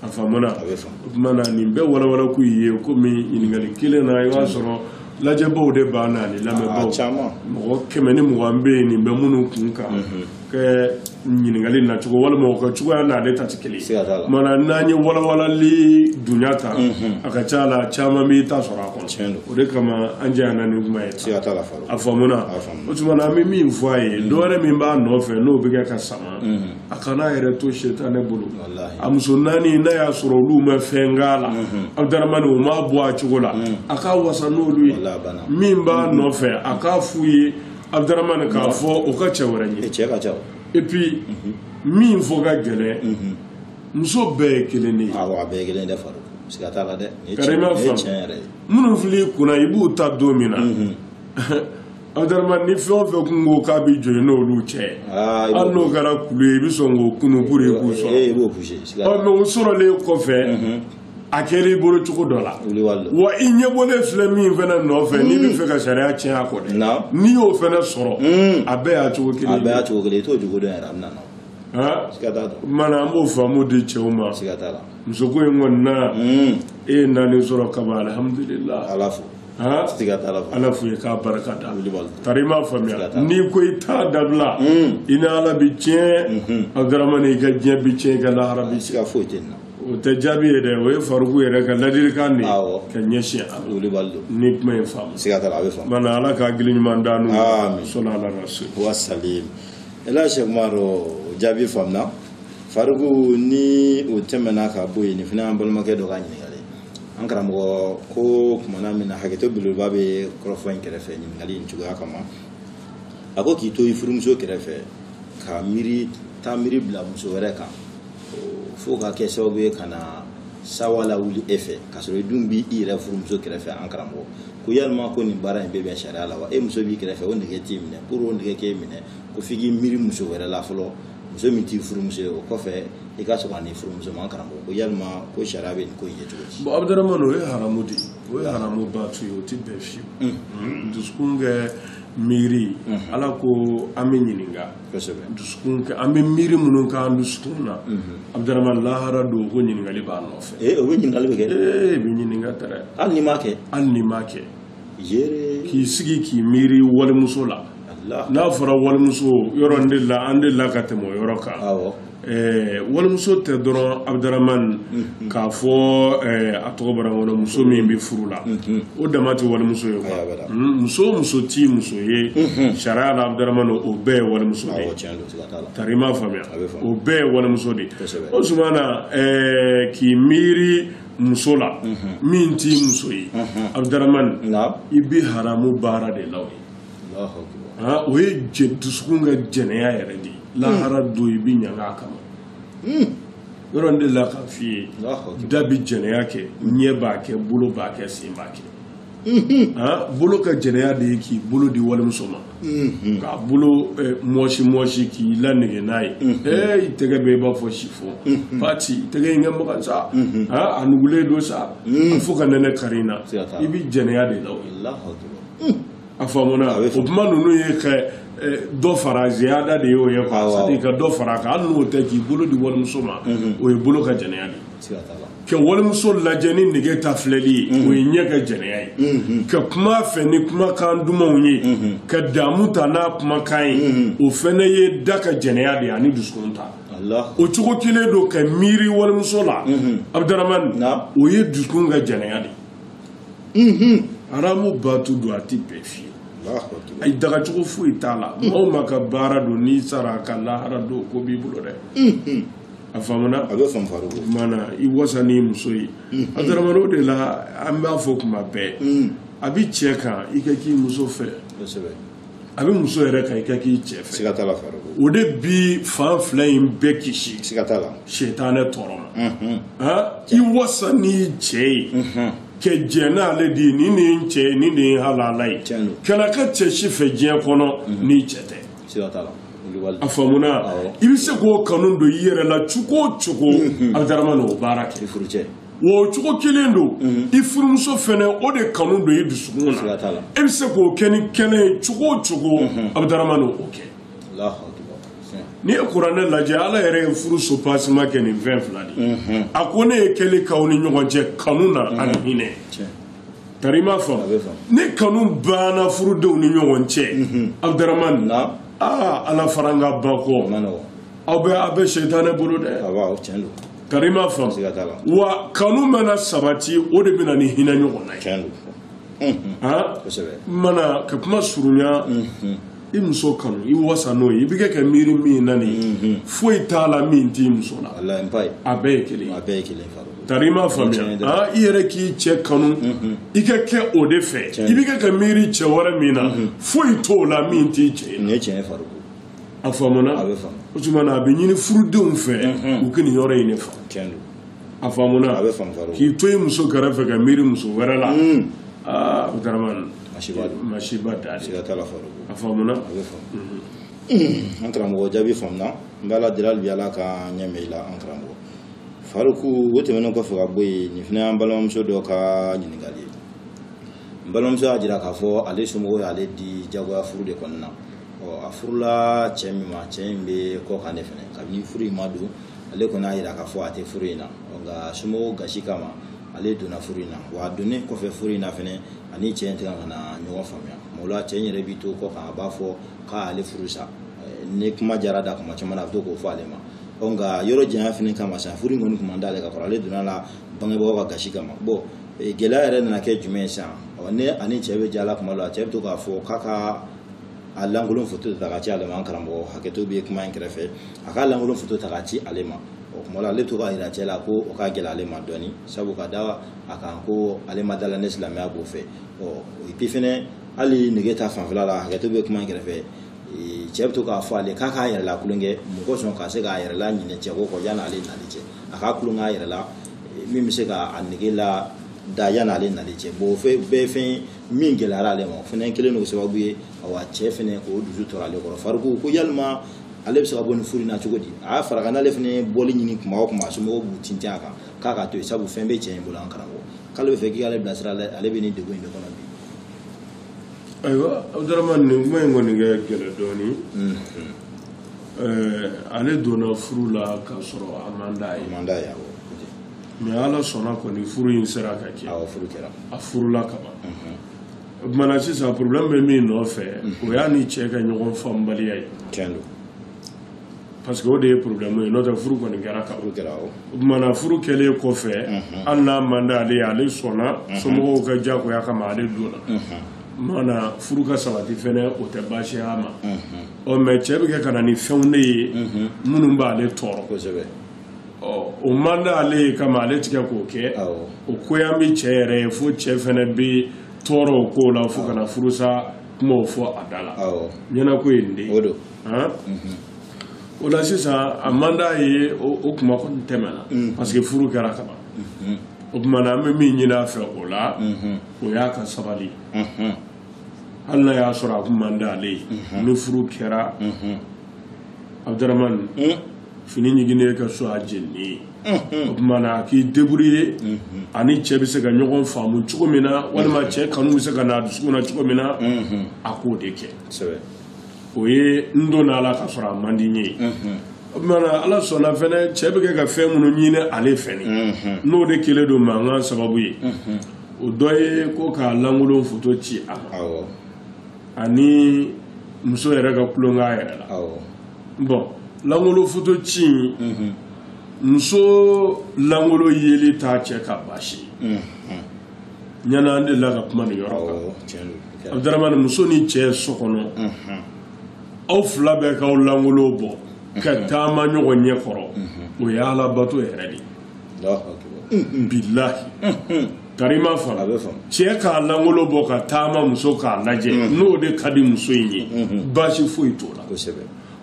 a faamuna o kumana nin bɛɛ walawala k'u ye komi ɲininkali kelen na i b'a sɔrɔ lajɛbaw de b'a na ni lamɛnbaw mɔgɔ 120 bɛ yen nin bɛ minnu kun kan kɛ ɲininkali nacogo walima o ka cogoya n'ale ta tɛ kelen ye mana n'an ye walawalali dunya ta a ka ca la caman b'i ta sɔrɔ a kɔnɔ o de kama an jɛyana ni kuma ye a faamuna o tumana an bɛ min fɔ a ye dɔwɛrɛ min b'a nɔfɛ n'o bɛ kɛ ka sama a kana yɛrɛ to setanɛ bolo a muso naani n'a y'a sɔrɔ olu ma fɛn k'a la Abdaramani o m'a bɔ a cogo la a k'a wasa n'olu ye min b'a nɔfɛ a k'a f'u ye Abdaramani k'a fɔ o ka cɛ wɛrɛ ye et puis min fɔ ka gɛlɛn muso bɛɛ ye kelen de ye a bɛɛ ye kelen de faro siga t'a la dɛ karima faamu minnu fili kunna i b'u ta don min na Abdaramani ni fɛn o fɛn kun ko k'a bɛ jɔ n'olu cɛ hali n'o kɛra kulu ye i bɛ sɔn k'o kunu pour que k'u sɔrɔ mais o sɔrɔlen kɔfɛ a kɛra i bolo cogo dɔ la wa i ɲɛbɔlen filɛ min fɛnɛ nɔfɛ n'i bɛ fɛ ka sariya tiɲɛ a kɔ dɛ n'i y'o fɛnɛ sɔrɔ a bɛɛ y'a cogo kelen ye a bɛɛ y'a cogo kelen ye i t'o jogo dɔn yɛrɛ a bɛna na siga t'a la mana an b'o faamu di cɛw ma siga t'a la musoko in kɔni na e ye naani sɔrɔ kaban alhamdulilayi ala fo siga t'a la ala fo ye k'a barika da tari i m'a faamuya n'i ko i t'a dabila i ni ala bi tiɲɛ Abdaramani i ka diɲɛ bi tiɲɛ i ka lahara bi siga foyi tɛ nin na o tɛ jaabi ye dɛ o ye Faruku yɛrɛ ka ladilikan de ka ɲɛsin a ni kuma in faamu siga t'a la a bɛ faamu mana ala ka hakili ɲuman d'an n'u sɔli ala rasul wa salim ela Sɛk Umaru jaabi faamuna Faruku ni o tɛmɛna ka bɔ yen nin fana an balimakɛ dɔ ka ɲininkali an karamɔgɔ ko kumana min na hakɛto belebeleba bɛ kɔrɔfɔ in kɛrɛfɛ ɲininkali in cogoya kama a ko k'i to i furumuso kɛrɛfɛ ka taa miiri bila muso wɛrɛ kan fo ka kɛ sababu ye ka na sawa lawuli e fɛ ka sɔrɔ i dun b'i yɛrɛ furumuso kɛrɛfɛ an karamɔgɔ ko yalima ko nin baara in bɛɛ bɛ sariya la wa e muso b'i kɛrɛfɛ o nɛgɛ t'i minɛ pour o nɛgɛ k'e minɛ ko f'i k'i miiri muso wɛrɛ la fɔlɔ muso min t'i furumuso ye o kɔfɛ i ka sɔrɔ ni furumuso ma an karamɔgɔ ko yalima ko sariya bɛ nin ko in ye cogo di. bon Abdaramani o ye haramu de o ye haramu baatu ye o ti bɛɛ fiyewu dusukun kɛ miiri ala ko an bɛ ɲininka dusukun kɛ an bɛ miiri minnu k'an dusukun na Abdaramani lahara don ko ɲininkali b'a nɔfɛ o bɛ ɲininkali bɛ kɛ bɛ ɲininka tɛrɛ hali n'i m'a kɛ k'i sigi k'i miiri walimuso la n'a fɔra walimuso yɔrɔ an de la ka tɛmɛ o yɔrɔ kan walimuso tɛ dɔrɔn Abdaramani k'a fɔ a tɔgɔ bɔra kɔnɔ muso min bɛ furu la o dama tɛ walimuso ye muso t'i muso ye sariya la Abdaramani o bɛɛ ye walimuso de ye tari i m'a faamuya o bɛɛ ye walimuso de ye o sumana k'i miiri muso la min t'i muso ye Abdaramani i bɛ haramu baara de la o ye dusukun ka jɛnɛya yɛrɛ de ye lahara don i bɛ ɲaga a kama yɔrɔ de la ka f'i ye da bɛ jɛnɛya kɛ ɲɛ b'a kɛ bolo b'a kɛ sen b'a kɛ bolo ka jɛnɛya de ye k'i bolo di walimuso ma k'a bolo mɔsi k'i lanege n'a ye i tɛgɛ bɛ i b'a fɔ sifɔ pati i tɛgɛ in kɛ magan sa a nugulen don sa fo ka nɛnɛ kari na i bɛ jɛnɛya de la o ye a faamuna o kuma ninnu ye kɛ dɔ fara ziyada de y'o ye c'est-à-dire ka dɔ fara kan hali n'o tɛ k'i bolo di walimuso ma o ye bolo ka jɛnɛya de ka walimuso lajɛ ni nege ta filɛli ye o ye ɲɛ ka jɛnɛya ye ka kuma fɛ ni kumakan dumanw ye ka damu ta n'a kumakan ye o fɛnɛ ye da ka jɛnɛya de ye ani dusukun ta o cogo kelen don ka miiri walimuso la Abdaramani o ye dusukun ka jɛnɛya de haramu baatu don a ti bɛɛ fiye a dagacogo foyi t'a la mɔgɔw ma ka baara don n'i sara ka lahara don ko b'i bolo dɛ a faamuna a bɛ faamu Faruku mana i wasa n'i muso ye Abdaramani o de la an b'a fɔ kuma bɛɛ a bɛ cɛ kan i ka k'i muso fɛ a bɛ muso yɛrɛ kan i ka k'i cɛ fɛ siga t'a la Faruku o de bi fan fila in bɛɛ kisi siga t'a la setanɛ tɔɔrɔ ma i wasa n'i cɛ ye kɛ jɛ n'ale de ye nin de ye n cɛ ye nin de ye halala ye kana ka cɛ si fɛ diɲɛ kɔnɔ n'i cɛ tɛ siga t'a la a famuna i bɛ se k'o kanu don i yɛrɛ la cogo o cogo Abdramane o baara kɛ wo cogo kelen don i furumuso fɛnɛ o de kanu don i dusukun na e bɛ se k'o kɛ ni kɛnɛ ye cogo o cogo Abdramane o kɛ ni ye kuranɛ lajɛ Ala yɛrɛ ye furu sopaseman kɛ nin fɛn fila de a ko ne ye kɛli k'aw ni ɲɔgɔn cɛ kanu na ani hinɛ tari i m'a faamu ni kanu banna furudenw ni ɲɔgɔn cɛ Abdramane Ala fara n ka ba kɔ aw bɛ sɛtanɛ bolo dɛ tari i m'a faamu wa kanu mana sabati o de bɛna ni hinɛ ɲɔgɔn na mana ka kuma surunya i muso kanu i wasa n'o ye i bɛ kɛ miiri min na nin foyi t'a la min t'i muso la a bɛɛ ye kelen tari i m'a faamuya i yɛrɛ k'i cɛ kanu i ka kɛ o de fɛ i bɛ ka miiri cɛ wɛrɛ min na foyi t'o la min t'i cɛ ye a faamuna o tuma na a bɛ ɲini furudenw fɛ u ka nin yɔrɔ in de faamu a faamuna k'i to i muso kɛrɛfɛ ka miiri muso wɛrɛ la Abdramane masiba da a faamuna an karamɔgɔ jaabi faamuna n bɛ Ala deli hali bi Ala ka ɲɛmɛ i la an karamɔgɔ Faruku o tɛmɛnen kɔfɛ ka bɔ yen nin fana y'an balimamuso dɔ ka ɲininkali ye n balimamuso y'a jira k'a fɔ ale somɔgɔw y'ale di jagoya furu de kɔnɔna na a furula cɛ min ma cɛ in bɛ kɔ kan de fɛnɛ kabini furu in ma don ale kɔni y'a jira k'a fɔ a tɛ furu in na nka somɔgɔw gasi kama ale donna furu in na wa a donnen kɔfɛ furu in na fɛnɛ ani cɛ in tɛ ka na ɲɔgɔn faamuya o la cɛ in yɛrɛ b'i to kɔ kan a b'a fɔ k'ale furu sa ni kuma jara da kuma caman na a bɛ to k'o fɔ ale ma nka yɔrɔ janya fɛnɛ kama sa furu in kɔni kun man d'ale ka kɔrɔ ale donna la bangebagaw ka gasi kama gɛlɛya yɛrɛ nana kɛ jumɛn ye sisan ne ani cɛ bɛ jala kuma la cɛ bɛ to k'a fɔ k'a ka a lankolon foto ta ka ci ale ma an karamɔgɔ hakɛto bɛ kuma in kɛrɛfɛ a ka lankolon foto ta ka ci ale ma kuma la ale to ka yira cɛ la ko o ka gɛlɛ ale ma dɔɔni sabu ka da a kan ko ale ma dala ne silamɛya b'o fɛ puis fɛnɛ hali nege ta fanfɛla la hakɛto bɛ kuma in kɛrɛfɛ cɛ bɛ to k'a fɔ ale k'a k'a yɛrɛ la kulonkɛ mɔgɔ sɔn ka se k'a yɛrɛ la ɲinɛ cɛ ko kɔ yan'ale nali cɛ a k'a kulon k'a yɛrɛ la min bɛ se k'a nege la da yan'ale nali cɛ bɛɛ fɛn min gɛlɛyara ale ma o fɛnɛ kelen n'o sababu ye awa cɛ fɛnɛ k'o dusu tɔrɔ ale kɔrɔ Faruku ko yalima ale bɛ se ka bɔ ni furu in na cogo di a y'a fara kan n'ale fɛnɛ bɔli ɲini kuma o kuma somɔgɔw b'u tintin a kan k'a ka to yen sabu fɛn bɛ cɛ in bolo an karamɔgɔ k'ale bɛ fɛ k'i k'ale bilasira ale bɛ nin degun in de kɔnɔ bi. ayiwa Abdramane nin kuma in kɔni kɛ gɛlɛ dɔɔni ale donna furu la k'a sɔrɔ a man d'a ye mais Ala sɔnna kɔni furu in sera ka kɛ a furula kaban o tumana sisan problème bɛ min nɔfɛ o y'a ni cɛ ka ɲɔgɔn faamubaliya ye parce que o de ye problème ye n'o tɛ furu kɔni kɛra kaban o tumana furu kɛlen kɔfɛ hali n'a man d'ale ye ale sɔnna somɔgɔw ka diyagoya kama ale donna mana furu ka sabati fɛnɛ o tɛ baasi y'a ma mais cɛ bɛ kɛ ka na ni fɛnw de ye minnu b'ale tɔɔrɔ o man d'ale ye kama ale tigɛ k'o kɛ o koyan bɛ cɛ yɛrɛ ye fo cɛ fɛnɛ bɛ tɔɔrɔ o ko la fo ka na furusa kumaw fɔ a da la ɲɛnako ye nin de ye o la sisan a man d'a ye o kuma kɔni tɛmɛna parce que furu kɛra kaban o tumana an bɛ min ɲini a fɛ o la o y'a ka sabali hali n'a y'a sɔrɔ a kun man d'ale ye ni furu kɛra Abdramane fini ɲiginnen ka so a jeni o tumana k'i débrouiller ani cɛ bɛ se ka ɲɔgɔn faamu cogo min na walima cɛ kanu bɛ se ka na dusukun na cogo min na a k'o de kɛ o ye n donna Ala ka sɔrɔ a man di n ye o tumana Ala sɔnna fɛnɛ cɛ bɛ kɛ ka fɛn minnu ɲini ale fɛ n'o de kɛlen don mankan sababu ye o dɔ ye ko k'a lankolon foto ci a ma ani muso yɛrɛ ka kulonkɛ yɛrɛ la bon langolo foto ci muso langolo yeli t'a cɛ ka baasi ɲana an delila ka kuma nin yɔrɔ kan Abdramane muso ni cɛ so kɔnɔ aw fila bɛɛ k'aw langolo bɔ ka taama ɲɔgɔn ɲɛ kɔrɔ o ye Ala bato yɛrɛ de bilahi tari ma fara cɛ k'a langolo bɔ ka taama muso k'a lajɛ n'o de ka di muso in ye baasi foyi t'o la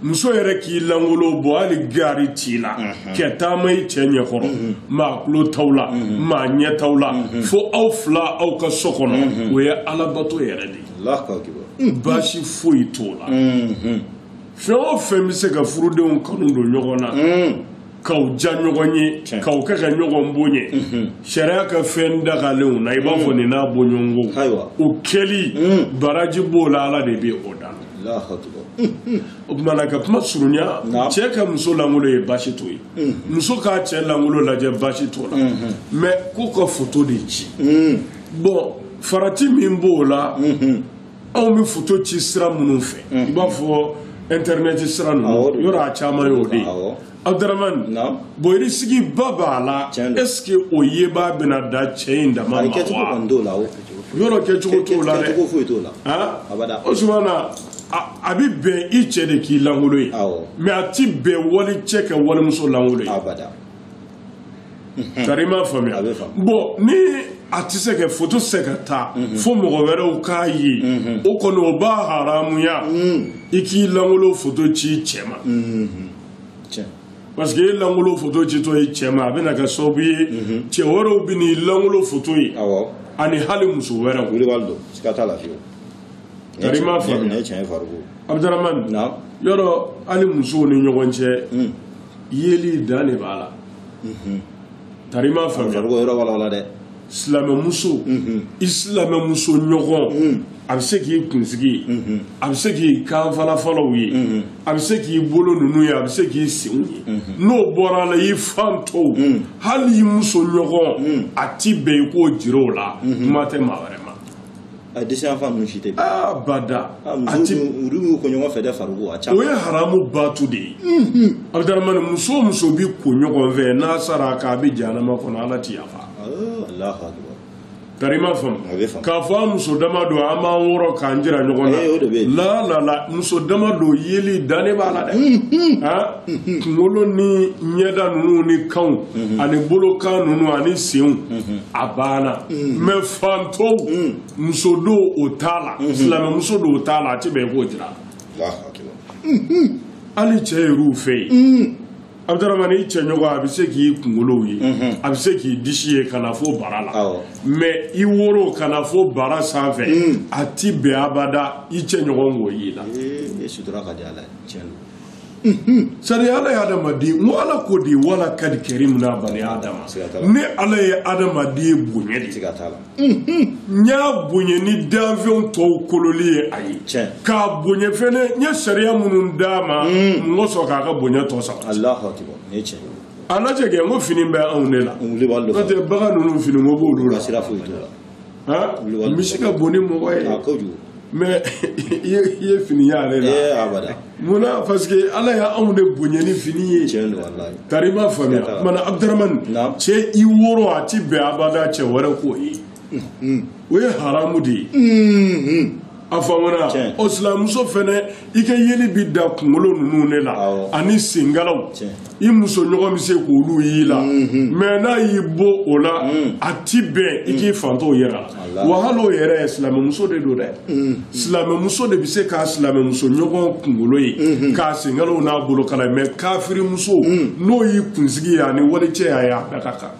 muso yɛrɛ k'i langolo bɔ hali gari t'i la kɛ taama i cɛ ɲɛkɔrɔ maa tulo t'aw la maa ɲɛ t'aw la fo aw fila aw ka so kɔnɔ o ye Ala bato yɛrɛ de ye baasi foyi t'o la fɛn o fɛn bɛ se ka furudenw kanu don ɲɔgɔn na k'aw ja ɲɔgɔn ye k'aw kɛ ka ɲɔgɔn bonya sariya ka fɛn dagalenw na i b'a fɔ nin n'a bɔɲɔgɔnko o kɛli baraji b'o la Ala de bɛ o dan o kumana ka kuma surunya cɛ ka muso langolo ye baasi t'o ye muso k'a cɛ langolo lajɛ baasi t'o la mais k'u ka photo de ci bon farati min b'o la anw bɛ photo ci sira minnu fɛ i b'a fɔ internet sira ninnu yɔrɔ a caman y'o de ye Abdramane bon i sigi ba b'a la est-ce que o yeba bɛna da cɛ in dama ma wa yɔrɔ kɛcogo t'o la dɛ Ousmana a bɛ bɛn i cɛ de k'i langolo ye mais a ti bɛn wali cɛ ka walimuso langolo ye kari i m'a faamuya bon ni a tɛ se ka photo se ka taa fo mɔgɔ wɛrɛw k'a ye o kɔni o b'a haramuya i k'i langolo photo ci cɛ ma parce que i langolo photo ci tɔ i cɛ ma a bɛna kɛ sababu ye cɛ wɛrɛw bɛ n'i langolo photo ye ani hali muso wɛrɛw kari i m'a faamuya Abdramane yɔrɔ hali musow ni ɲɔgɔn cɛ yeli dan de b'a la kari i m'a faamuya silamɛmuso i silamɛmuso ɲɔgɔn a bɛ se k'i kunsigi ye a bɛ se k'i kan falafalaw ye a bɛ se k'i bolo ninnu ye a bɛ se k'i senw ye n'o bɔra la i fan tɔw hali i muso ɲɔgɔn a ti bɛn i k'o jira o la kuma tɛ maa wɛrɛ ma a disi yan fan ninnu si tɛ bada o ye haramu batu de ye Abdramane muso o muso bi ko ɲɔgɔn fɛ n'a sara k'a bɛ jahanama kɔnɔ Ala ti yafa kari i m'a faamu k'a fɔ an muso dama don an b'an wɔrɔ k'an jira ɲɔgɔn na la muso dama don yeli dan de b'a la dɛ kunkolo ni ɲɛda ninnu ni kanw ani bolokan ninnu ani senw a banna mais fantɔw muso don o t'a la silamɛmuso don o t'a la a ti bɛn i k'o jira hali cɛ yer'u fɛ yen Abdramane i cɛ ɲɔgɔn a bɛ se k'i kunkolo ye a bɛ se k'i disi ye ka na fo bara la mais i woro ka na fo bara sanfɛ a ti bɛn abada i cɛ ɲɔgɔn k'o ye la sari Ala ye adamaden n ko Ala ko de wala kadi kɛrim n'a bani adama ni Ala ye adamaden bonya de n y'a bonya ni danfɛnw tɔw kololi ye a ye k'a bonya fɛnɛ n ye sariya minnu d'a ma n ko sɔn k'a ka bonya tɔ saba a lajɛ kɛ n ko fini bɛ anw de la n'o tɛ bagan ninnu fini ko b'olu la misi ka bon ni mɔgɔ ye mais i ye fini y'ale la munna parce que Ala y'anw de bonya ni fini ye kari i m'a faamuya mana Abdramane cɛ i woro a ti bɛn abada cɛ wɛrɛ k'o ye o ye haramu de ye a faamuna o silamɛmuso fɛnɛ i ka yeli bi da kunkolo ninnu de la ani sengalaw i muso ɲɔgɔn bɛ se k'olu y'i la mais n'a y'i bɔ o la a ti bɛn i k'i fantɔw yɛrɛ la wa hali o yɛrɛ silamɛmuso de don dɛ silamɛmuso de bɛ se k'a silamɛmuso ɲɔgɔn kunkolo ye k'a sengalaw n'a bolokala mais kafirimuso n'o y'i kunsigi ye ani walicɛ y'a ye a bɛɛ ka kan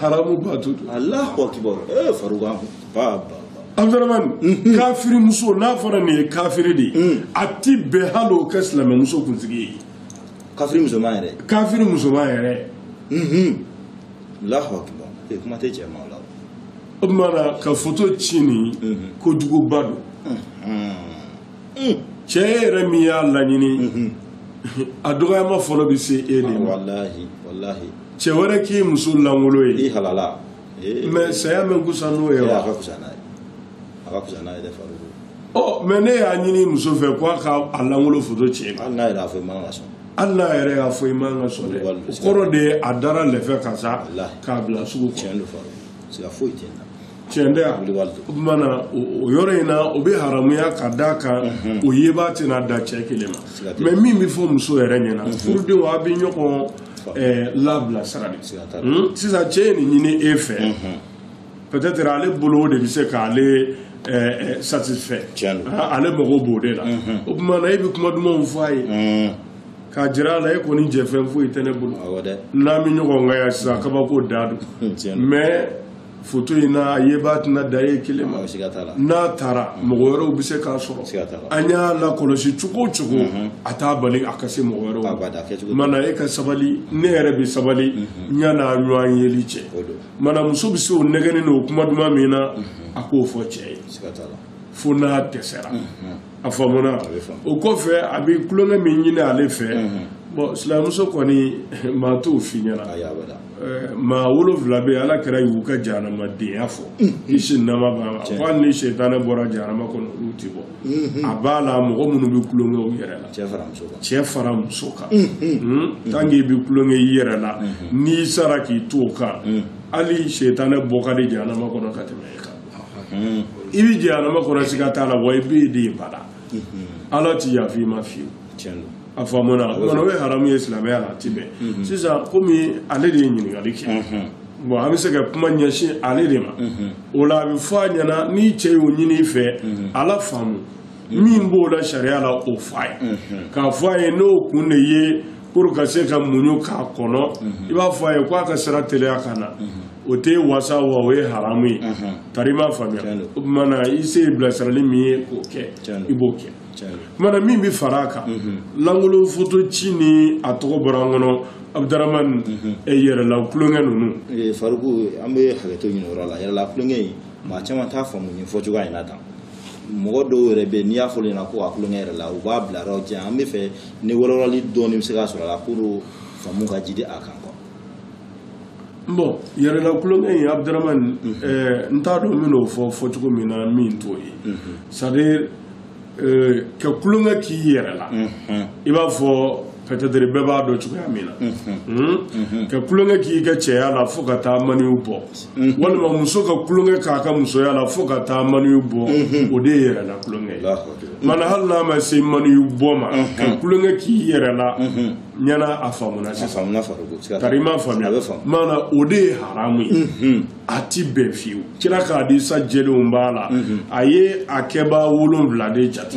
haramu batu Allahu akbar faruga Abdramane kafiri muso n'a fɔra nin ye kafiri de a ti bɛn hali o kɛ silamɛmuso kunsigi ye kafiri musoman yɛrɛ Allahu akbar kuma tɛ cɛ ma o la o kumana ka photo ci nin kojuguba don cɛ yɛrɛ min y'a laɲini a dɔgɔyama fɔlɔ bɛ se e de ma wallahi cɛ wɛrɛ k'i muso langolo ye i halala mais saya min kusa n'o ye wa mais ne y'a ɲini muso fɛ ko a ka a langolo photo ci hali n'a yɛrɛ y'a fɔ i man ka sɔn dɛ o kɔrɔ de ye a dara lɛfɛ kan sa k'a bila sugu kɔnɔ tiɲɛ tɛ yan o kumana o yɔrɔ in na o bɛ haramuya ka d'a kan o yeba tɛna da cɛ kelen ma mais min bɛ fɔ muso yɛrɛ ɲɛna furudenw a bɛ ɲɔgɔn labila sira de sisan cɛ ye nin ɲini e fɛ peut-être ale bolo de bɛ se k'ale satisfait ale mago b'o de la o kumana e bɛ kuma dumanw fɔ a ye k'a jira a la e kɔni jɛfɛn foyi tɛ ne bolo n'an bɛ ɲɔgɔn kan yan sisan kabako da don mais photo in na ye ba tna daye kilema na tara mɔgɔ wɛrɛw bɛ se k'a sɔrɔ an y'a lakɔlɔsi cogo o cogo a t'a bali a ka se mɔgɔ wɛrɛw mana e ka sabali ne yɛrɛ bɛ sabali ɲana ɲɔgɔn yeli cɛ mana muso bɛ se o nɛgɛni n'o kuma duman min na a k'o fɔ cɛ ye fo n'a dɛsɛra a faamuna o kɔfɛ a bɛ kulonkɛ min ɲini ale fɛ bon silamɛmuso kɔni maa t'o f'i ɲɛna maa 7 bɛ ala kɛra y'u ka jahanamadenyaya fɔ kisi nama b'a ma ko hali ni sɛtanɛ bɔra jahanama kɔnɔ olu tɛ bɔ a b'a la mɔgɔ minnu bɛ kulonkɛ u yɛrɛ la cɛ fara muso kan tant que i bɛ kulonkɛ i yɛrɛ la n'i sara k'i to o kan hali sɛtanɛ bɔ ka di jahanama kɔnɔ ka tɛmɛ e kan i bɛ jahanama kɔnɔ siga t'a la wa i bɛ de bala ala t'i yafa i ma fiyewu a faamuna mana o ye haramu ye silamɛya la a ti bɛn sisan komi ale de ye ɲininkali kɛ bon an bɛ se ka kuma ɲɛsin ale de ma o la a bɛ fɔ a ɲɛna ni cɛ y'o ɲini i fɛ ala faamu min b'o la sariya la o fɔ a ye k'a fɔ a ye n'o kun de ye pour ka se ka muɲu k'a kɔnɔ i b'a fɔ a ye k'a ka sira teliya ka na o tɛ wasa wa o ye haramu ye tari i m'a faamuya o kumana i se ye bilasirali min ye k'o kɛ i b'o kɛ mana min bɛ fara a kan langolo foto ci ni a tɔgɔ bɔra an kɔnɔ Abdramane yɛrɛla kulonkɛ ninnu Faruku an bɛ hakɛto ɲini o yɔrɔ la yɛrɛla kulonkɛ in maa caman t'a faamu nin fɔcogoya in na tan mɔgɔ dɔw yɛrɛ bɛ n'i y'a fɔ ɲɛna ko a kulonkɛ yɛrɛ la u b'a bila yɔrɔ jan an bɛ fɛ ni wɔlɔlɔli dɔɔni bɛ se ka sɔrɔ a la pour faamu ka jidi a kan bon yɛrɛla kulonkɛ in Abdramane n t'a dɔn n bɛn'o fɔ fɔcogo min na min t'o ye c'est-à-dire ka kulonkɛ k'i yɛrɛ la i b'a fɔ peut-être bɛɛ b'a dɔn cogoya min na ka kulonkɛ k'i ka cɛya la fo ka taa maniw bɔ walima muso ka kulonkɛ k'a ka musoya la fo ka taa maniw bɔ o de ye yɛrɛla kulonkɛ ye mana hali n'a ma se maniw bɔ ma ka kulonkɛ k'i yɛrɛ la ɲana a faamuna sisan tari i m'a faamuya mana o de ye haramu ye a ti bɛn fiyewu kira k'a di sa jɛlenw b'a la a ye a kɛbaa 7 de jate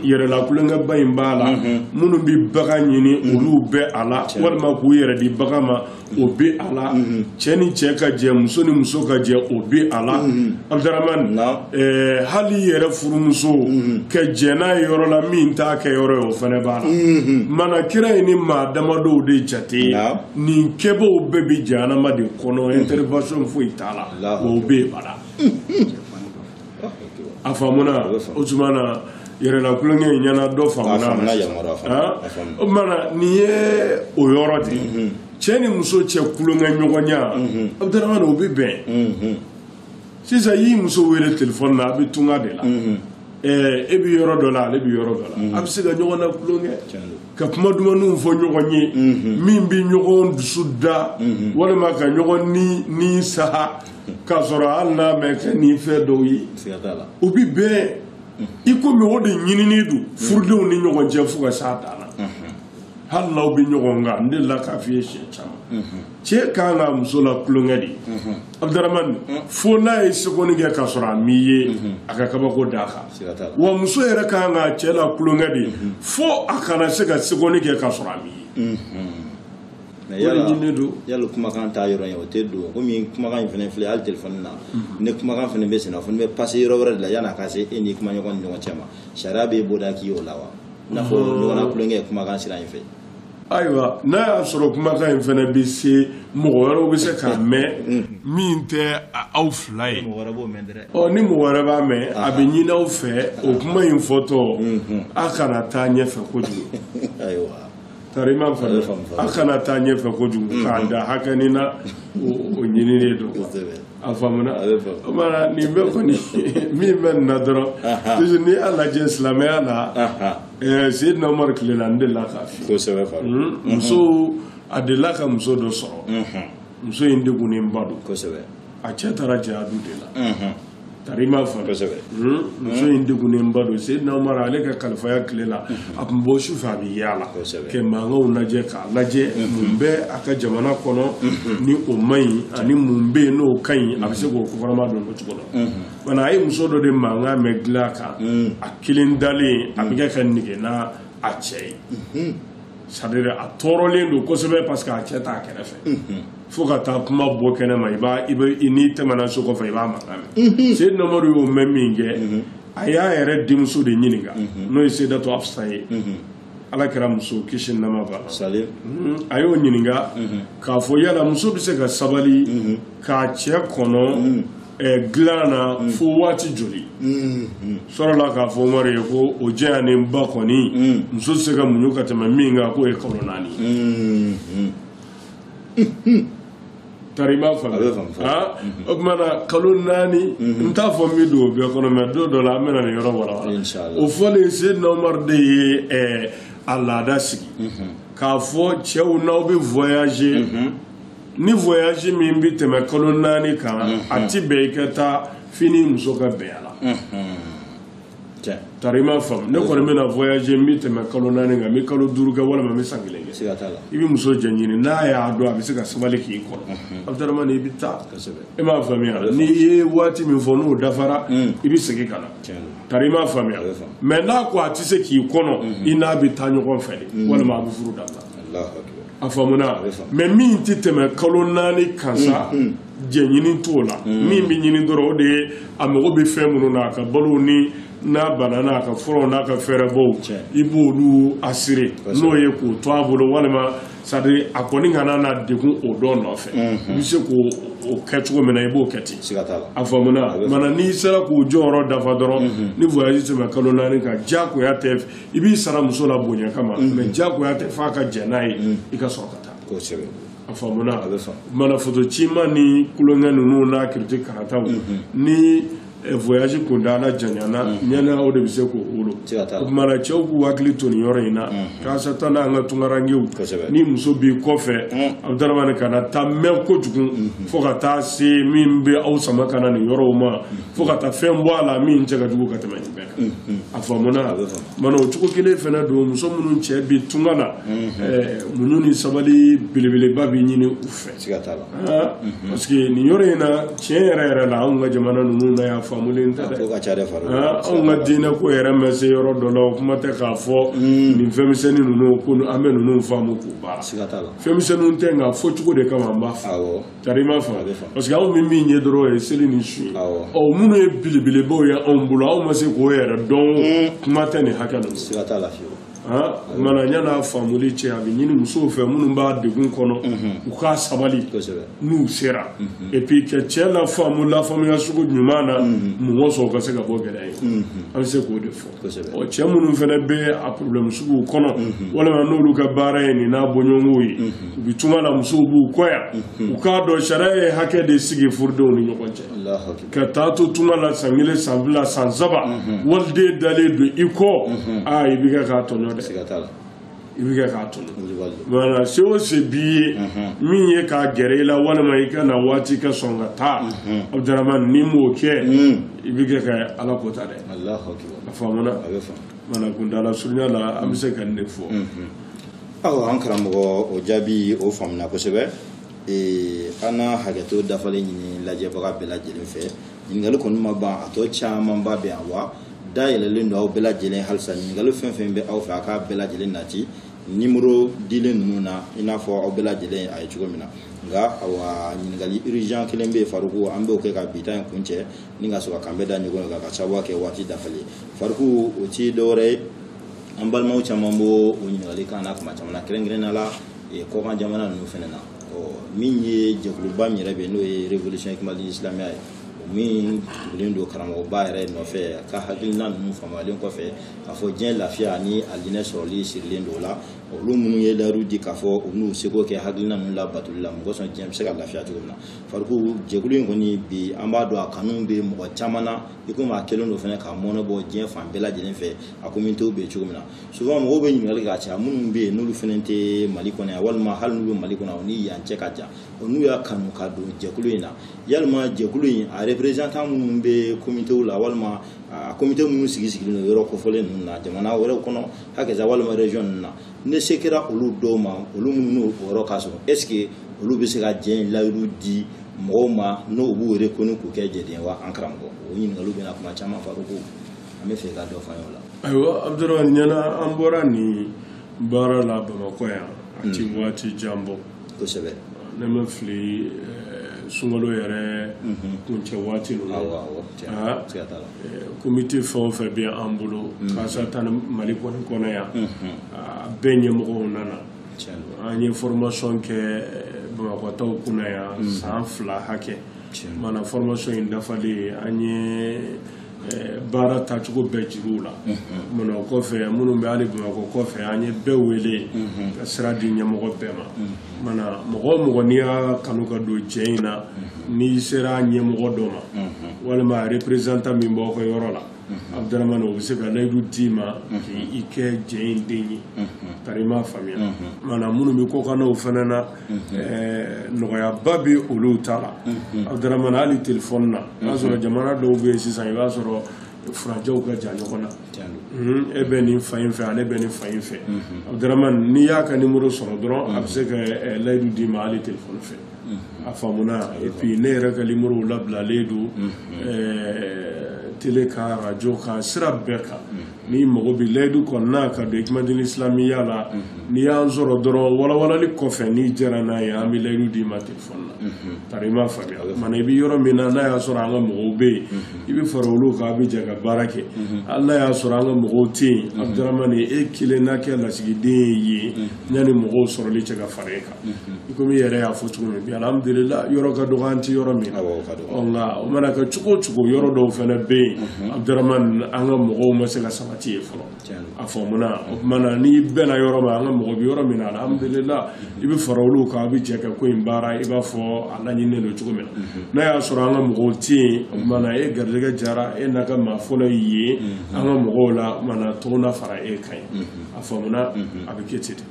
yɛrɛla kulonkɛba in b'a la minnu bɛ bagan ɲini olu bɛ a la walima k'u yɛrɛ di bagan ma o bɛ a la cɛ ni cɛ ka jɛ muso ni muso ka jɛ o bɛ a la Abdramane hali yɛrɛ furumuso ka jɛ n'a ye yɔrɔ la min t'a kɛ yɔrɔ ye o fana b'a la mana kira ye ni maa damadɔw de jate nin kɛbaaw bɛɛ bɛ jahanama de kɔnɔ intervention foyi t'a la o bɛ yen bala a faamuna o tuma na yɛrɛla kulonkɛ in ɲɛna dɔ faamuna o mana nin ye o yɔrɔ de cɛ ni muso cɛ kulonkɛ ɲɔgɔnya Abdramane o bɛ bɛn sisan i y'i muso wele téléphone na a bɛ tunga de la e bɛ yɔrɔ dɔ la ale bɛ yɔrɔ dɔ la a bɛ se ka ɲɔgɔn na kulonkɛ ka kuma dumanniw fɔ ɲɔgɔn ye min bɛ ɲɔgɔn dusu da walima ka ɲɔgɔn ni saha k'a sɔrɔ hali n'a mɛ kɛ ni fɛn dɔw ye o bɛ bɛn i komi o de ɲinini don furudenw ni ɲɔgɔn cɛ fo ka s'a dan na hali n'aw bɛ ɲɔgɔn kan n delila k'a f'i ye siɲɛ caman cɛ kan ka muso la kulonkɛ de Abdramane fo n'a ye seconde kɛ k'a sɔrɔ a m'i ye a ka kabako d'a kan wa muso yɛrɛ kan ka cɛ la kulonkɛ de fo a kana se ka seconde kɛ k'a sɔrɔ a m'i ye mais yala kumakan t'a yɔrɔ ye o tɛ don komi kumakan in fana filɛ hali téléphone na ni kumakan fana bɛ senna fo ni bɛ passer yɔrɔ wɛrɛ de la yan'a ka se e ni kumaɲɔgɔn ni ɲɔgɔn cɛ ma sariya b'e bɔda k'i o la wa i n'a fɔ ɲɔgɔnna kulonkɛ ye kumakan sira in fɛ ayiwa n'a y'a sɔrɔ kumakan in fana bɛ se mɔgɔ wɛrɛw bɛ se k'a mɛn min tɛ aw fila ye ni mɔgɔ wɛrɛ b'a mɛn a bɛ ɲini aw fɛ o kuma in fɔtɔ a kana taa ɲɛfɛ kojugu tari i m'a faamu a kana taa ɲɛfɛ kojugu k'a da hakɛnin na o ɲininen don a faamuna o mana nin bɛɛ kɔni min bɛ nin na dɔrɔn toujours ni a lajɛ silamɛya la Seydina Umaru tile la n delila k'a f'i ye muso a delila ka muso dɔ sɔrɔ muso in degunnenba don a cɛ taara jihadu de la tari i m'a faamu muso in degunnenba don Seydina Umaru ale ka kalifaya tile la a tun bɔ su fɛ a bɛ yaala ka mankanw lajɛ k'a lajɛ mun bɛ a ka jamana kɔnɔ ni o man ɲi ani mun bɛ yen n'o ka ɲi a bɛ se k'o kofɔrɔma dɔn o cogo la mana a ye muso dɔ de mankan mɛn dilan kan a kelen dalen a bɛ kɛ ka nege n'a a cɛ ye c'est-à-dire a tɔɔrɔlen don kosɛbɛ parce que a cɛ t'a kɛrɛfɛ fo ka taa kuma bɔ kɛnɛ ma i n'i tɛmɛna so kɔfɛ i b'a mankan mɛn Seydina Umaru y'o mɛn min kɛ a y'a yɛrɛ denmuso de ɲininka n'o ye Seydatu Afsa ye Ala kɛra muso kisi nama b'a la a y'o ɲininka k'a fɔ yala muso bɛ se ka sabali k'a cɛ kɔnɔ dilan na fo waati joli sɔrɔla k'a fɔ Umaru ye ko o diya ni ba kɔni muso tɛ se ka muɲu ka tɛmɛ min kan k'o ye kalo 4 tari b'a faamu o kumana kalo 4 n t'a fɔ min don o bɛɛ kɔnɔ mɛ don dɔ la an bɛna nin yɔrɔ walawala o fɔlen Seydina Umaru de ye a laada sigi k'a fɔ cɛw n'aw bɛ voyager ni voyage min bɛ tɛmɛ kalo 4 kan a ti bɛn i ka taa fini muso ka bɛn a la tari ma faamu ne kɔni bɛna voyage n bɛ tɛmɛ kalo 4 kan n bɛ kalo 5 kɛ walima n bɛ san 1 kɛ i bɛ muso jɛ ɲini n'a y'a dɔn a bɛ se ka sabali k'i kɔnɔ Abdramane i bɛ taa e m'a faamuya n'i ye waati min fɔ n'o dafara i bɛ segin ka na tari ma faamuya mɛ n'a ko a tɛ se k'i kɔnɔ i n'a bɛ taa ɲɔgɔn fɛ de walima a bɛ furu dabila a faamuna mɛ min tɛ tɛmɛ kalo 4 kan sa jɛ ɲini t'o la min bɛ ɲini dɔrɔn o de ye a mago bɛ fɛn minnu na a ka balo ni n'a bana n'a ka furaw n'a ka fɛɛrɛbɔw i b'olu assurer n'o ye k'o to a bolo walima c'est-à-dire a kɔni kana na degun o dɔ nɔfɛ i bɛ se k'o kɛ cogo min na i b'o kɛ ten a faamuna mana n'i sera k'o jɔyɔrɔ dafa dɔrɔn ni voyage tɛmɛ kalo 4 kan diyagoya tɛ i b'i sara muso la bonya kama mɛ diyagoya tɛ f'a ka jɛ n'a ye i ka sɔrɔ ka taa a faamuna mana foto cima ni kulonkɛ ninnu n'a kiriti karataw ni voyage kundala janyana ɲana o de bɛ se k'o wolo o mana cɛw k'u hakili to nin yɔrɔ in na k'asa ta n'an ka tunkarangew ni muso b'i kɔfɛ Abdramane kana taa mɛn kojugu fo ka taa se min bɛ aw sama kana nin yɔrɔw ma fo ka taa fɛn bɔ a la min cɛ ka jugu ka tɛmɛ nin bɛɛ kan a faamuna mana o cogo kelen fana don muso minnu cɛ bi tunga na muɲu ni sabali belebeleba bɛ ɲini u fɛ parce que nin yɔrɔ in na tiɲɛ yɛrɛ la anw ka jamana ninnu na y'a faamulen tɛ dɛ anw ka diinɛ ko yɛrɛ mɛ se yɔrɔ dɔ la o kuma tɛ k'a fɔ nin fɛnmisɛnnin ninnu ko an bɛ ninnu faamu k'u baara fɛnmisɛnninw tɛ nka fɔ cogo de kama an b'a fɔ tari ma faamu parce que anw min ye dɔrɔn ye seli ni su ye minnu ye belebelebaw ye anw bolo anw ma se k'o yɛrɛ dɔn kuma tɛ nin hakɛ ninnu mana ɲana faamuli cɛ a bɛ ɲini musow fɛ minnu b'a degun kɔnɔ u k'a sabali n'u sera et puis ka cɛ la faamuya sugu ɲuman na mɔgɔ sɔrɔ ka se ka bɔ gɛlɛya ye an bɛ se k'o de fɔ cɛ minnu fana bɛ a problème suguw kɔnɔ walima n'olu ka baara ye nin n'a bɔɲɔgɔnw ye u bɛ tunga la musow b'u kɔ yan u k'a dɔn sariya ye hakɛ de sigi furudenw ni ɲɔgɔn cɛ ka taa to tunga la san 1 san 2 san 3 waliden dalen don i kɔ i bɛ kɛ k'a tɔɲɔ i bɛ kɛ k'a tɔnɔ mana se o se b'i ye min ye k'a gɛrɛ i la walima i ka na waati ka sɔn ka taa Abdramane ni m'o kɛ i bɛ kɛ ka Ala kota dɛ a faamuna mana kuntala surunya la an bɛ se ka nin de fɔ awɔ an karamɔgɔ o jaabi o faamuna kosɛbɛ an na hakɛto dafalen ɲini lajɛbaga bɛɛ lajɛlen fɛ ɲininkali kɔni ma ban a tɔ caman ba bɛ yan wa da yɛlɛlen don aw bɛɛ lajɛlen halisa ɲininkali fɛn fɛn bɛ aw fɛ a k'a bɛɛ lajɛlen nati nimero dilen ninnu na i n'a fɔ aw bɛɛ lajɛlen a ye cogo min na nka awa ɲininkali urgent kelen bɛ Faruku an b'o kɛ ka bi ta in kuncɛ ni ka sɔrɔ k'an bɛɛ da ɲɔgɔn kan ka sababu kɛ waati dafalen Faruku o ti dɔwɛrɛ ye an balimaw caman b'o ɲininkali kan n'a kuma caman na kɛrɛnkɛrɛnnenya la kɔkan jamana ninnu fana na min ye jɛkuluba min yɛrɛ bɛ n'o ye révolution économique islamique ye min tugulen don karamɔgɔba yɛrɛ nɔfɛ ka hakilina ninnu faamuyalen kɔfɛ k'a fɔ diɲɛ lafiya ani alijinɛ sɔrɔli sirilen don o la olu minnu ye layiru di k'a fɔ u n'u seko kɛ hakilina ninnu labatoli la mɔgɔ sɔn diɲɛ bɛ se ka lafiya cogo min na Faruku jɛkulu in kɔni bi an b'a dɔn a kanu bɛ mɔgɔ caman na i komi a kɛlen don fana ka mɔnɛbɔ diɲɛ fan bɛɛ lajɛlen fɛ a communauté bɛ cogo min na souvent mɔgɔw bɛ ɲininkali k'a caya minnu bɛ yen n'olu fana tɛ Mali kɔnɔ yan walima hali n'olu bɛ Mali kɔnɔ o ni yan cɛ ka jan n'u y'a kanu ka don jɛkulu in na yalima jɛkulu in a représentant minnu bɛ communauté la walima communauté minnu sigilen don yɔrɔ kɔfɔlen ninnu na jamana wɛrɛw kɔnɔ hakɛsa walima région ninnu na ne se kɛra olu dɔw ma olu minnu n'o yɔrɔ ka sɔrɔ est ce que olu bɛ se ka diɲɛ layiru di mɔgɔw ma n'o b'u reconnu k'u kɛ jɛden wa an karamɔgɔ o ɲininkaliw bɛna kuma caman Faruku an bɛ fɛ ka dɔ fɔ an y'o la. ayiwa Abdramane ɲɛna an bɔra nin baara la Bamakɔ yan a ti waati jan bɔ kosɛbɛ ne ma fili sunkalo yɛrɛ kuncɛ waati ninnu komite fɛn o fɛn bɛ an bolo kasa tan Mali kɔnɔ yan a bɛɛ ɲɛmɔgɔw nana an ye formation kɛ Bamakɔtaw kunna yan san 2 hakɛ mana formation in dafalen an ye baara tacogo bɛɛ jiriw la mana o kɔfɛ minnu bɛ hali Bamakɔ kɔfɛ an ye bɛɛ wele ka sira di ɲɛmɔgɔ bɛɛ ma mana mɔgɔ o mɔgɔ n'i y'a kanu ka don jɛ in na n'i sera ɲɛmɔgɔ dɔ ma walima représentant min b'aw ka yɔrɔ la Abdaramani o bɛ se ka layidu d'i ma k'i kɛ jɛ in den ye tari m'a faamuya mana minnu bɛ kɔkannaw fana na nɔgɔyaba bɛ olu ta la Abdaramani hali telefɔni na o y'a sɔrɔ jamana dɔw bɛ yen sisan i b'a sɔrɔ furancɛw ka jan ɲɔgɔn na e bɛ nin fa in fɛ ale bɛ nin fa in fɛ Abdaramani n'i y'a ka numéro sɔrɔ dɔrɔn a bɛ se ka layidu d'i ma hali telefɔni fɛ a faamuna et puis ne yɛrɛ ka numéro labilalen don télé ka radio ka sira bɛɛ kan ni mago bɛ layidu kɔnɔna ka don Ikumadini Islamiya la n'i y'an sɔrɔ dɔrɔn walawalali kɔfɛ n'i jɛra n'a ye an bɛ layidu d'i ma telefɔni na tari i m'a faamuya mana i bɛ yɔrɔ min na n'a y'a sɔrɔ an ka mɔgɔw bɛ yen i bɛ fara olu kan a bɛ jɛ ka baara kɛ hali n'a y'a sɔrɔ an ka mɔgɔw tɛ yen Abdaramani e kelen n'a kɛ lasigiden ye yanni mɔgɔw sɔrɔli cɛ ka fara e kan i komi i yɛrɛ y'a fɔ cogo min bi alhamdulillah yɔrɔ ka dɔgɔ an tɛ yɔrɔ min na nka o mana kɛ cogo o cogo yɔrɔ dɔw fana bɛ yen Abdaramani an ka mɔgɔw ma se ka sabati ye fɔlɔ a faamuna o kumana n'i bɛnna yɔrɔ ma an ka mɔgɔ bɛ yɔrɔ min na alhamdulillah i bɛ fara olu kan a bɛ jɛ ka ko in baara i b'a fɔ a laɲininen don cogo min na n'a y'a sɔrɔ an ka mɔgɔw tɛ yen o kumana e garijɛgɛ jara e n'a ka maa fɔlɔ ye an ka mɔgɔw la mana tɔgɔ na fara e kan ye a faamuna a bɛ kɛ ten de.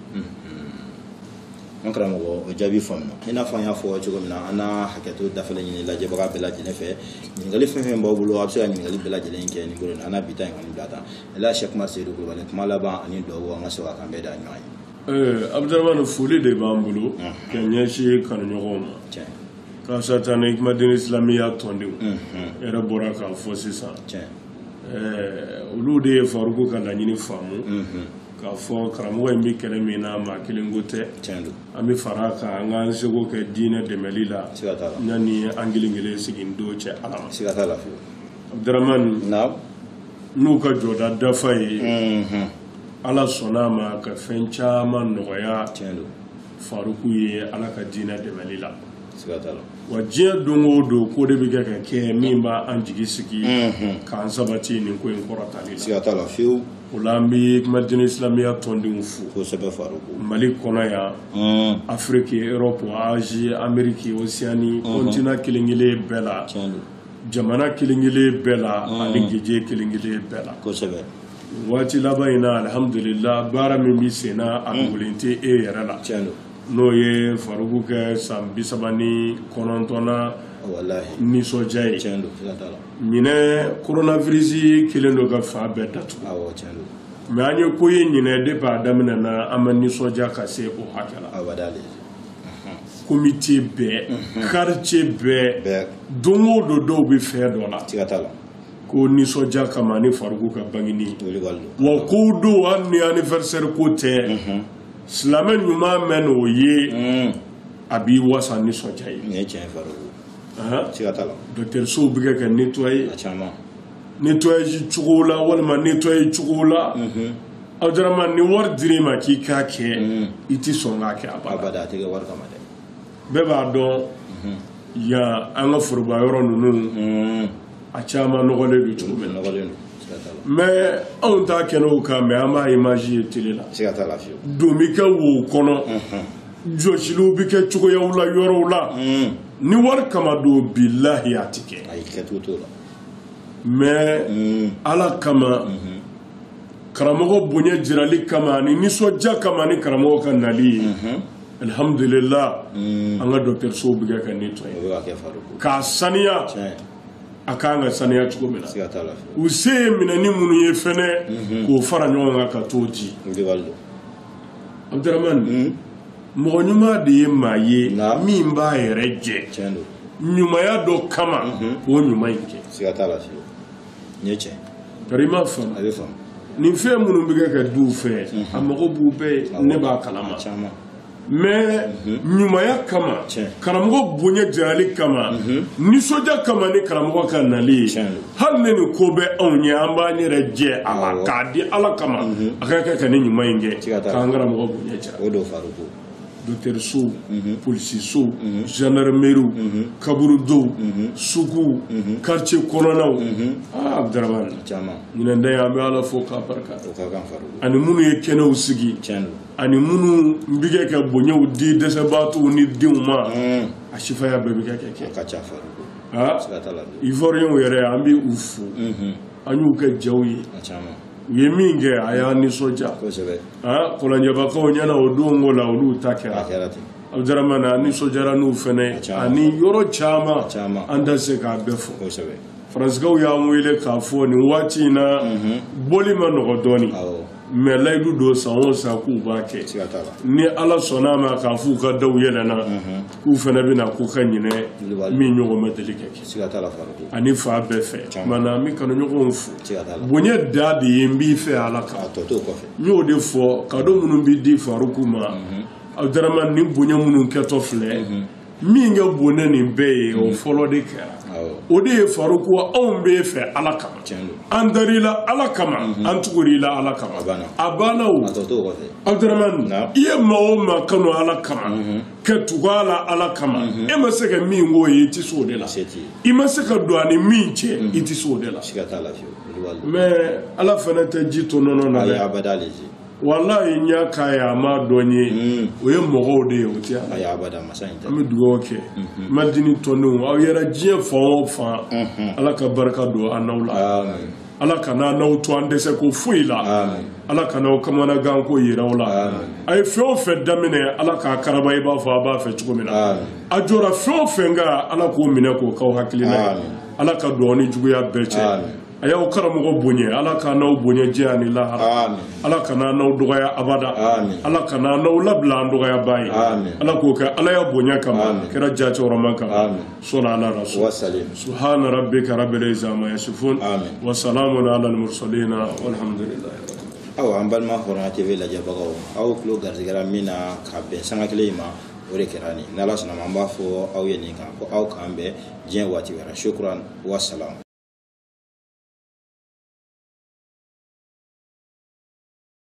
An karamɔgɔ o jaabi faamuna i n'a fɔ an y'a fɔ cogo min na an n'a hakɛto dafalen ɲini lajɛbaga bɛɛ lajɛlen fɛ ɲininkali fɛn fɛn b'aw bolo a bɛ se ka ɲininkali bɛɛ lajɛlen kɛ nin bolo an n'a bi ta in kɔni bila tan Elhaj Sɛki Umaru Seydou Kulubali kuma laban ani dugawu an ka se k'an bɛɛ da ɲɔgɔn ye. Abdaramani foli de b'an bolo ka ɲɛsin kanuɲɔgɔnw ma k'a satan Ikumadini Islamiya tɔndenw yɛrɛ bɔra k'a fɔ sisan olu de ye Faruku ka laɲini faamu k'a fɔ karamɔgɔ in bɛ kɛlɛ min na maa kelen ko tɛ an bɛ fara a kan an k'an seko kɛ diinɛ dɛmɛli la yanni an kelen kelen segin don cɛ Ala ma Abdaramani n'u ka jɔda dafa ye Ala sɔnna a ma ka fɛn caman nɔgɔya Faruku ye Ala ka diinɛ dɛmɛli la wa diɲɛ don o don ko de bɛ kɛ ka kɛ min b'an jigi sigi k'an sabati nin ko in kɔrɔtali la o la an bɛ Ikumadini Islamiya tɔndenw fo Mali kɔnɔ yan Afiriki Europe Asie Amérique Océanie continent kelen kelen bɛɛ la jamana kelen kelen bɛɛ la ani gejɛ kelen kelen bɛɛ la waati laban in na alhamdulillah baara min bɛ sen na a dogolen tɛ e yɛrɛ la n'o ye Faruku kɛ san 39 nisɔndiya ye ɲinɛ coronavirus kelen don ka fa bɛɛ datugu mais an ye ko ye ɲinɛ depuis a daminɛ na an ma nisɔndiya ka se o hakɛ la komite bɛɛ quartier bɛɛ don o don dɔw bɛ fɛn dɔ la ko nisɔndiya kama ni Faruku ka bangeni wa ko don hali ni anniversaire ko tɛ silamɛ ɲuman mɛn n'o ye a b'i wasa nisɔndiya ye dɔkitɛrisow bɛ kɛ ka nettoyage cogo la walima nettoyer cogo la Abdaramani ni wari dir'i ma k'i k'a kɛ i tɛ sɔn k'a kɛ abada bɛɛ b'a dɔn yan an ka foroba yɔrɔ ninnu a caman nɔgɔlen don cogo min na mais anw t'a kɛnɛw kan mais an b'a image ye télé la don bɛ kɛ wo kɔnɔ jɔsiliw bɛ kɛ cogoyaw la yɔrɔw la ni wari kama don bilahi a tɛ kɛ mais Ala kama karamɔgɔ bonya jirali kama ni nisɔndiya kama ni karamɔgɔ ka nali alhamdulillah an ka dɔkitɛrisow bɛ kɛ ka nettoyer k'a saniya a kan ka saniya cogo min na u se ye minɛni minnu ye fɛnɛ k'o fara ɲɔgɔn kan ka t'o di Abdaramani mɔgɔ ɲuman de ye maa ye min b'a yɛrɛ jɛ ɲumanya dɔ kama k'o ɲuman in kɛ kari ma faamu nin fɛn minnu bɛ kɛ ka duw fɛ a mago b'u bɛɛ ne b'a kalama mais ɲumanya kama karamɔgɔ bonya jirali kama nisɔndiya kama ni karamɔgɔ ka nali ye hali ne ni ko bɛ anw ye an b'an yɛrɛ jɛ a la k'a di ala kama a ka kɛ ka ni ɲuman in kɛ k'an karamɔgɔ bonya jira dɔkitɛriso polisiso gendarmerie kaburudow sugu quartier kɔnɔnaw Abdramane ɲinan da an bɛ ala fo k'a barika ani minnu ye kɛnɛw sigi ani minnu bɛ kɛ ka bonyaw di dɛsɛbaatɔw ni denw ma a sifaya bɛɛ bɛ kɛ Ivoiriens yɛrɛ an bɛ u fo an y'u kɛ jaw ye u ye min kɛ a y'an nisɔndiya kɔlɔnjɛbakaw ɲɛna o don ko la olu ta kɛra Abdramane a nisɔndiyara n'u fɛnɛ ani yɔrɔ caman an tɛ se k'a bɛɛ fɔ faransiskaw y'an wele k'a fɔ nin waati in na bɔli ma nɔgɔ dɔɔni mais layidu don san o san k'u b'a kɛ ni ala sɔnna ma k'a f'u ka daw yɛlɛnna k'u fɛnɛ bɛna k'u ka ɲinɛ min ɲɔgɔn ma deli kɛ ani fa bɛɛ fɛ mana min kanu ɲɔgɔnw fo bonya da de ye n b'i fɛ ala kan n y'o de fɔ cadeau minnu bɛ di Faruku ma Abdramane ni bonya minnu kɛtɔ filɛ min kɛ bonya nin bɛɛ ye o fɔlɔ de kɛra o de ye Faruku anw b'e fɛ ala kama an darila ala kama an tugurila ala kama a banna o Abdramane i ye maa o maa kanu ala kama ka tugu a la ala kama e ma se ka min k'o ye i tɛ se o de la i ma se ka don ani min cɛ i tɛ se o de la mais ala fana tɛ ji to nɔnɔ na dɛ wallahi n y'a k'a ye a ma dɔn ye o ye mɔgɔw de ye o tɛ an bɛ dugawu kɛ madini tɔndenw aw yɛrɛ diɲɛ fan o fan ala ka barika don an n'aw la ala kana n'aw to an dɛsɛ ko foyi la ala kana aw kamanagan ko yira aw la a ye fɛn o fɛn daminɛ ala k'a karaba i b'a fɔ a b'a fɛ cogo min na a jɔra fɛn o fɛn kan ala k'o minɛ k'o k'aw hakilina ye ala ka dugawu ni juguya bɛɛ cɛ a y'aw karamɔgɔ bonya ala ka n'aw bonya diɲɛ ani lahara ala kana n'aw dɔgɔya abada ala kana n'aw labila an dɔgɔya ba ye ala k'o kɛ ala ya bonya kama kɛra jacɛwɔrɔma kama sɔla ala rasul subhana rabbika rabbil izzati amma yasifun wa salamun ala al mursalin walhamdulillah aw an balima Hɔrɔnya TV lajɛbagaw aw tulo garizigɛra min na ka bɛn sanga kelen ma o de kɛra ni n'ala sɔnna ma an b'a fɔ aw ye nin kan ko aw k'an bɛn diɲɛ waati wɛrɛ shukran wa salam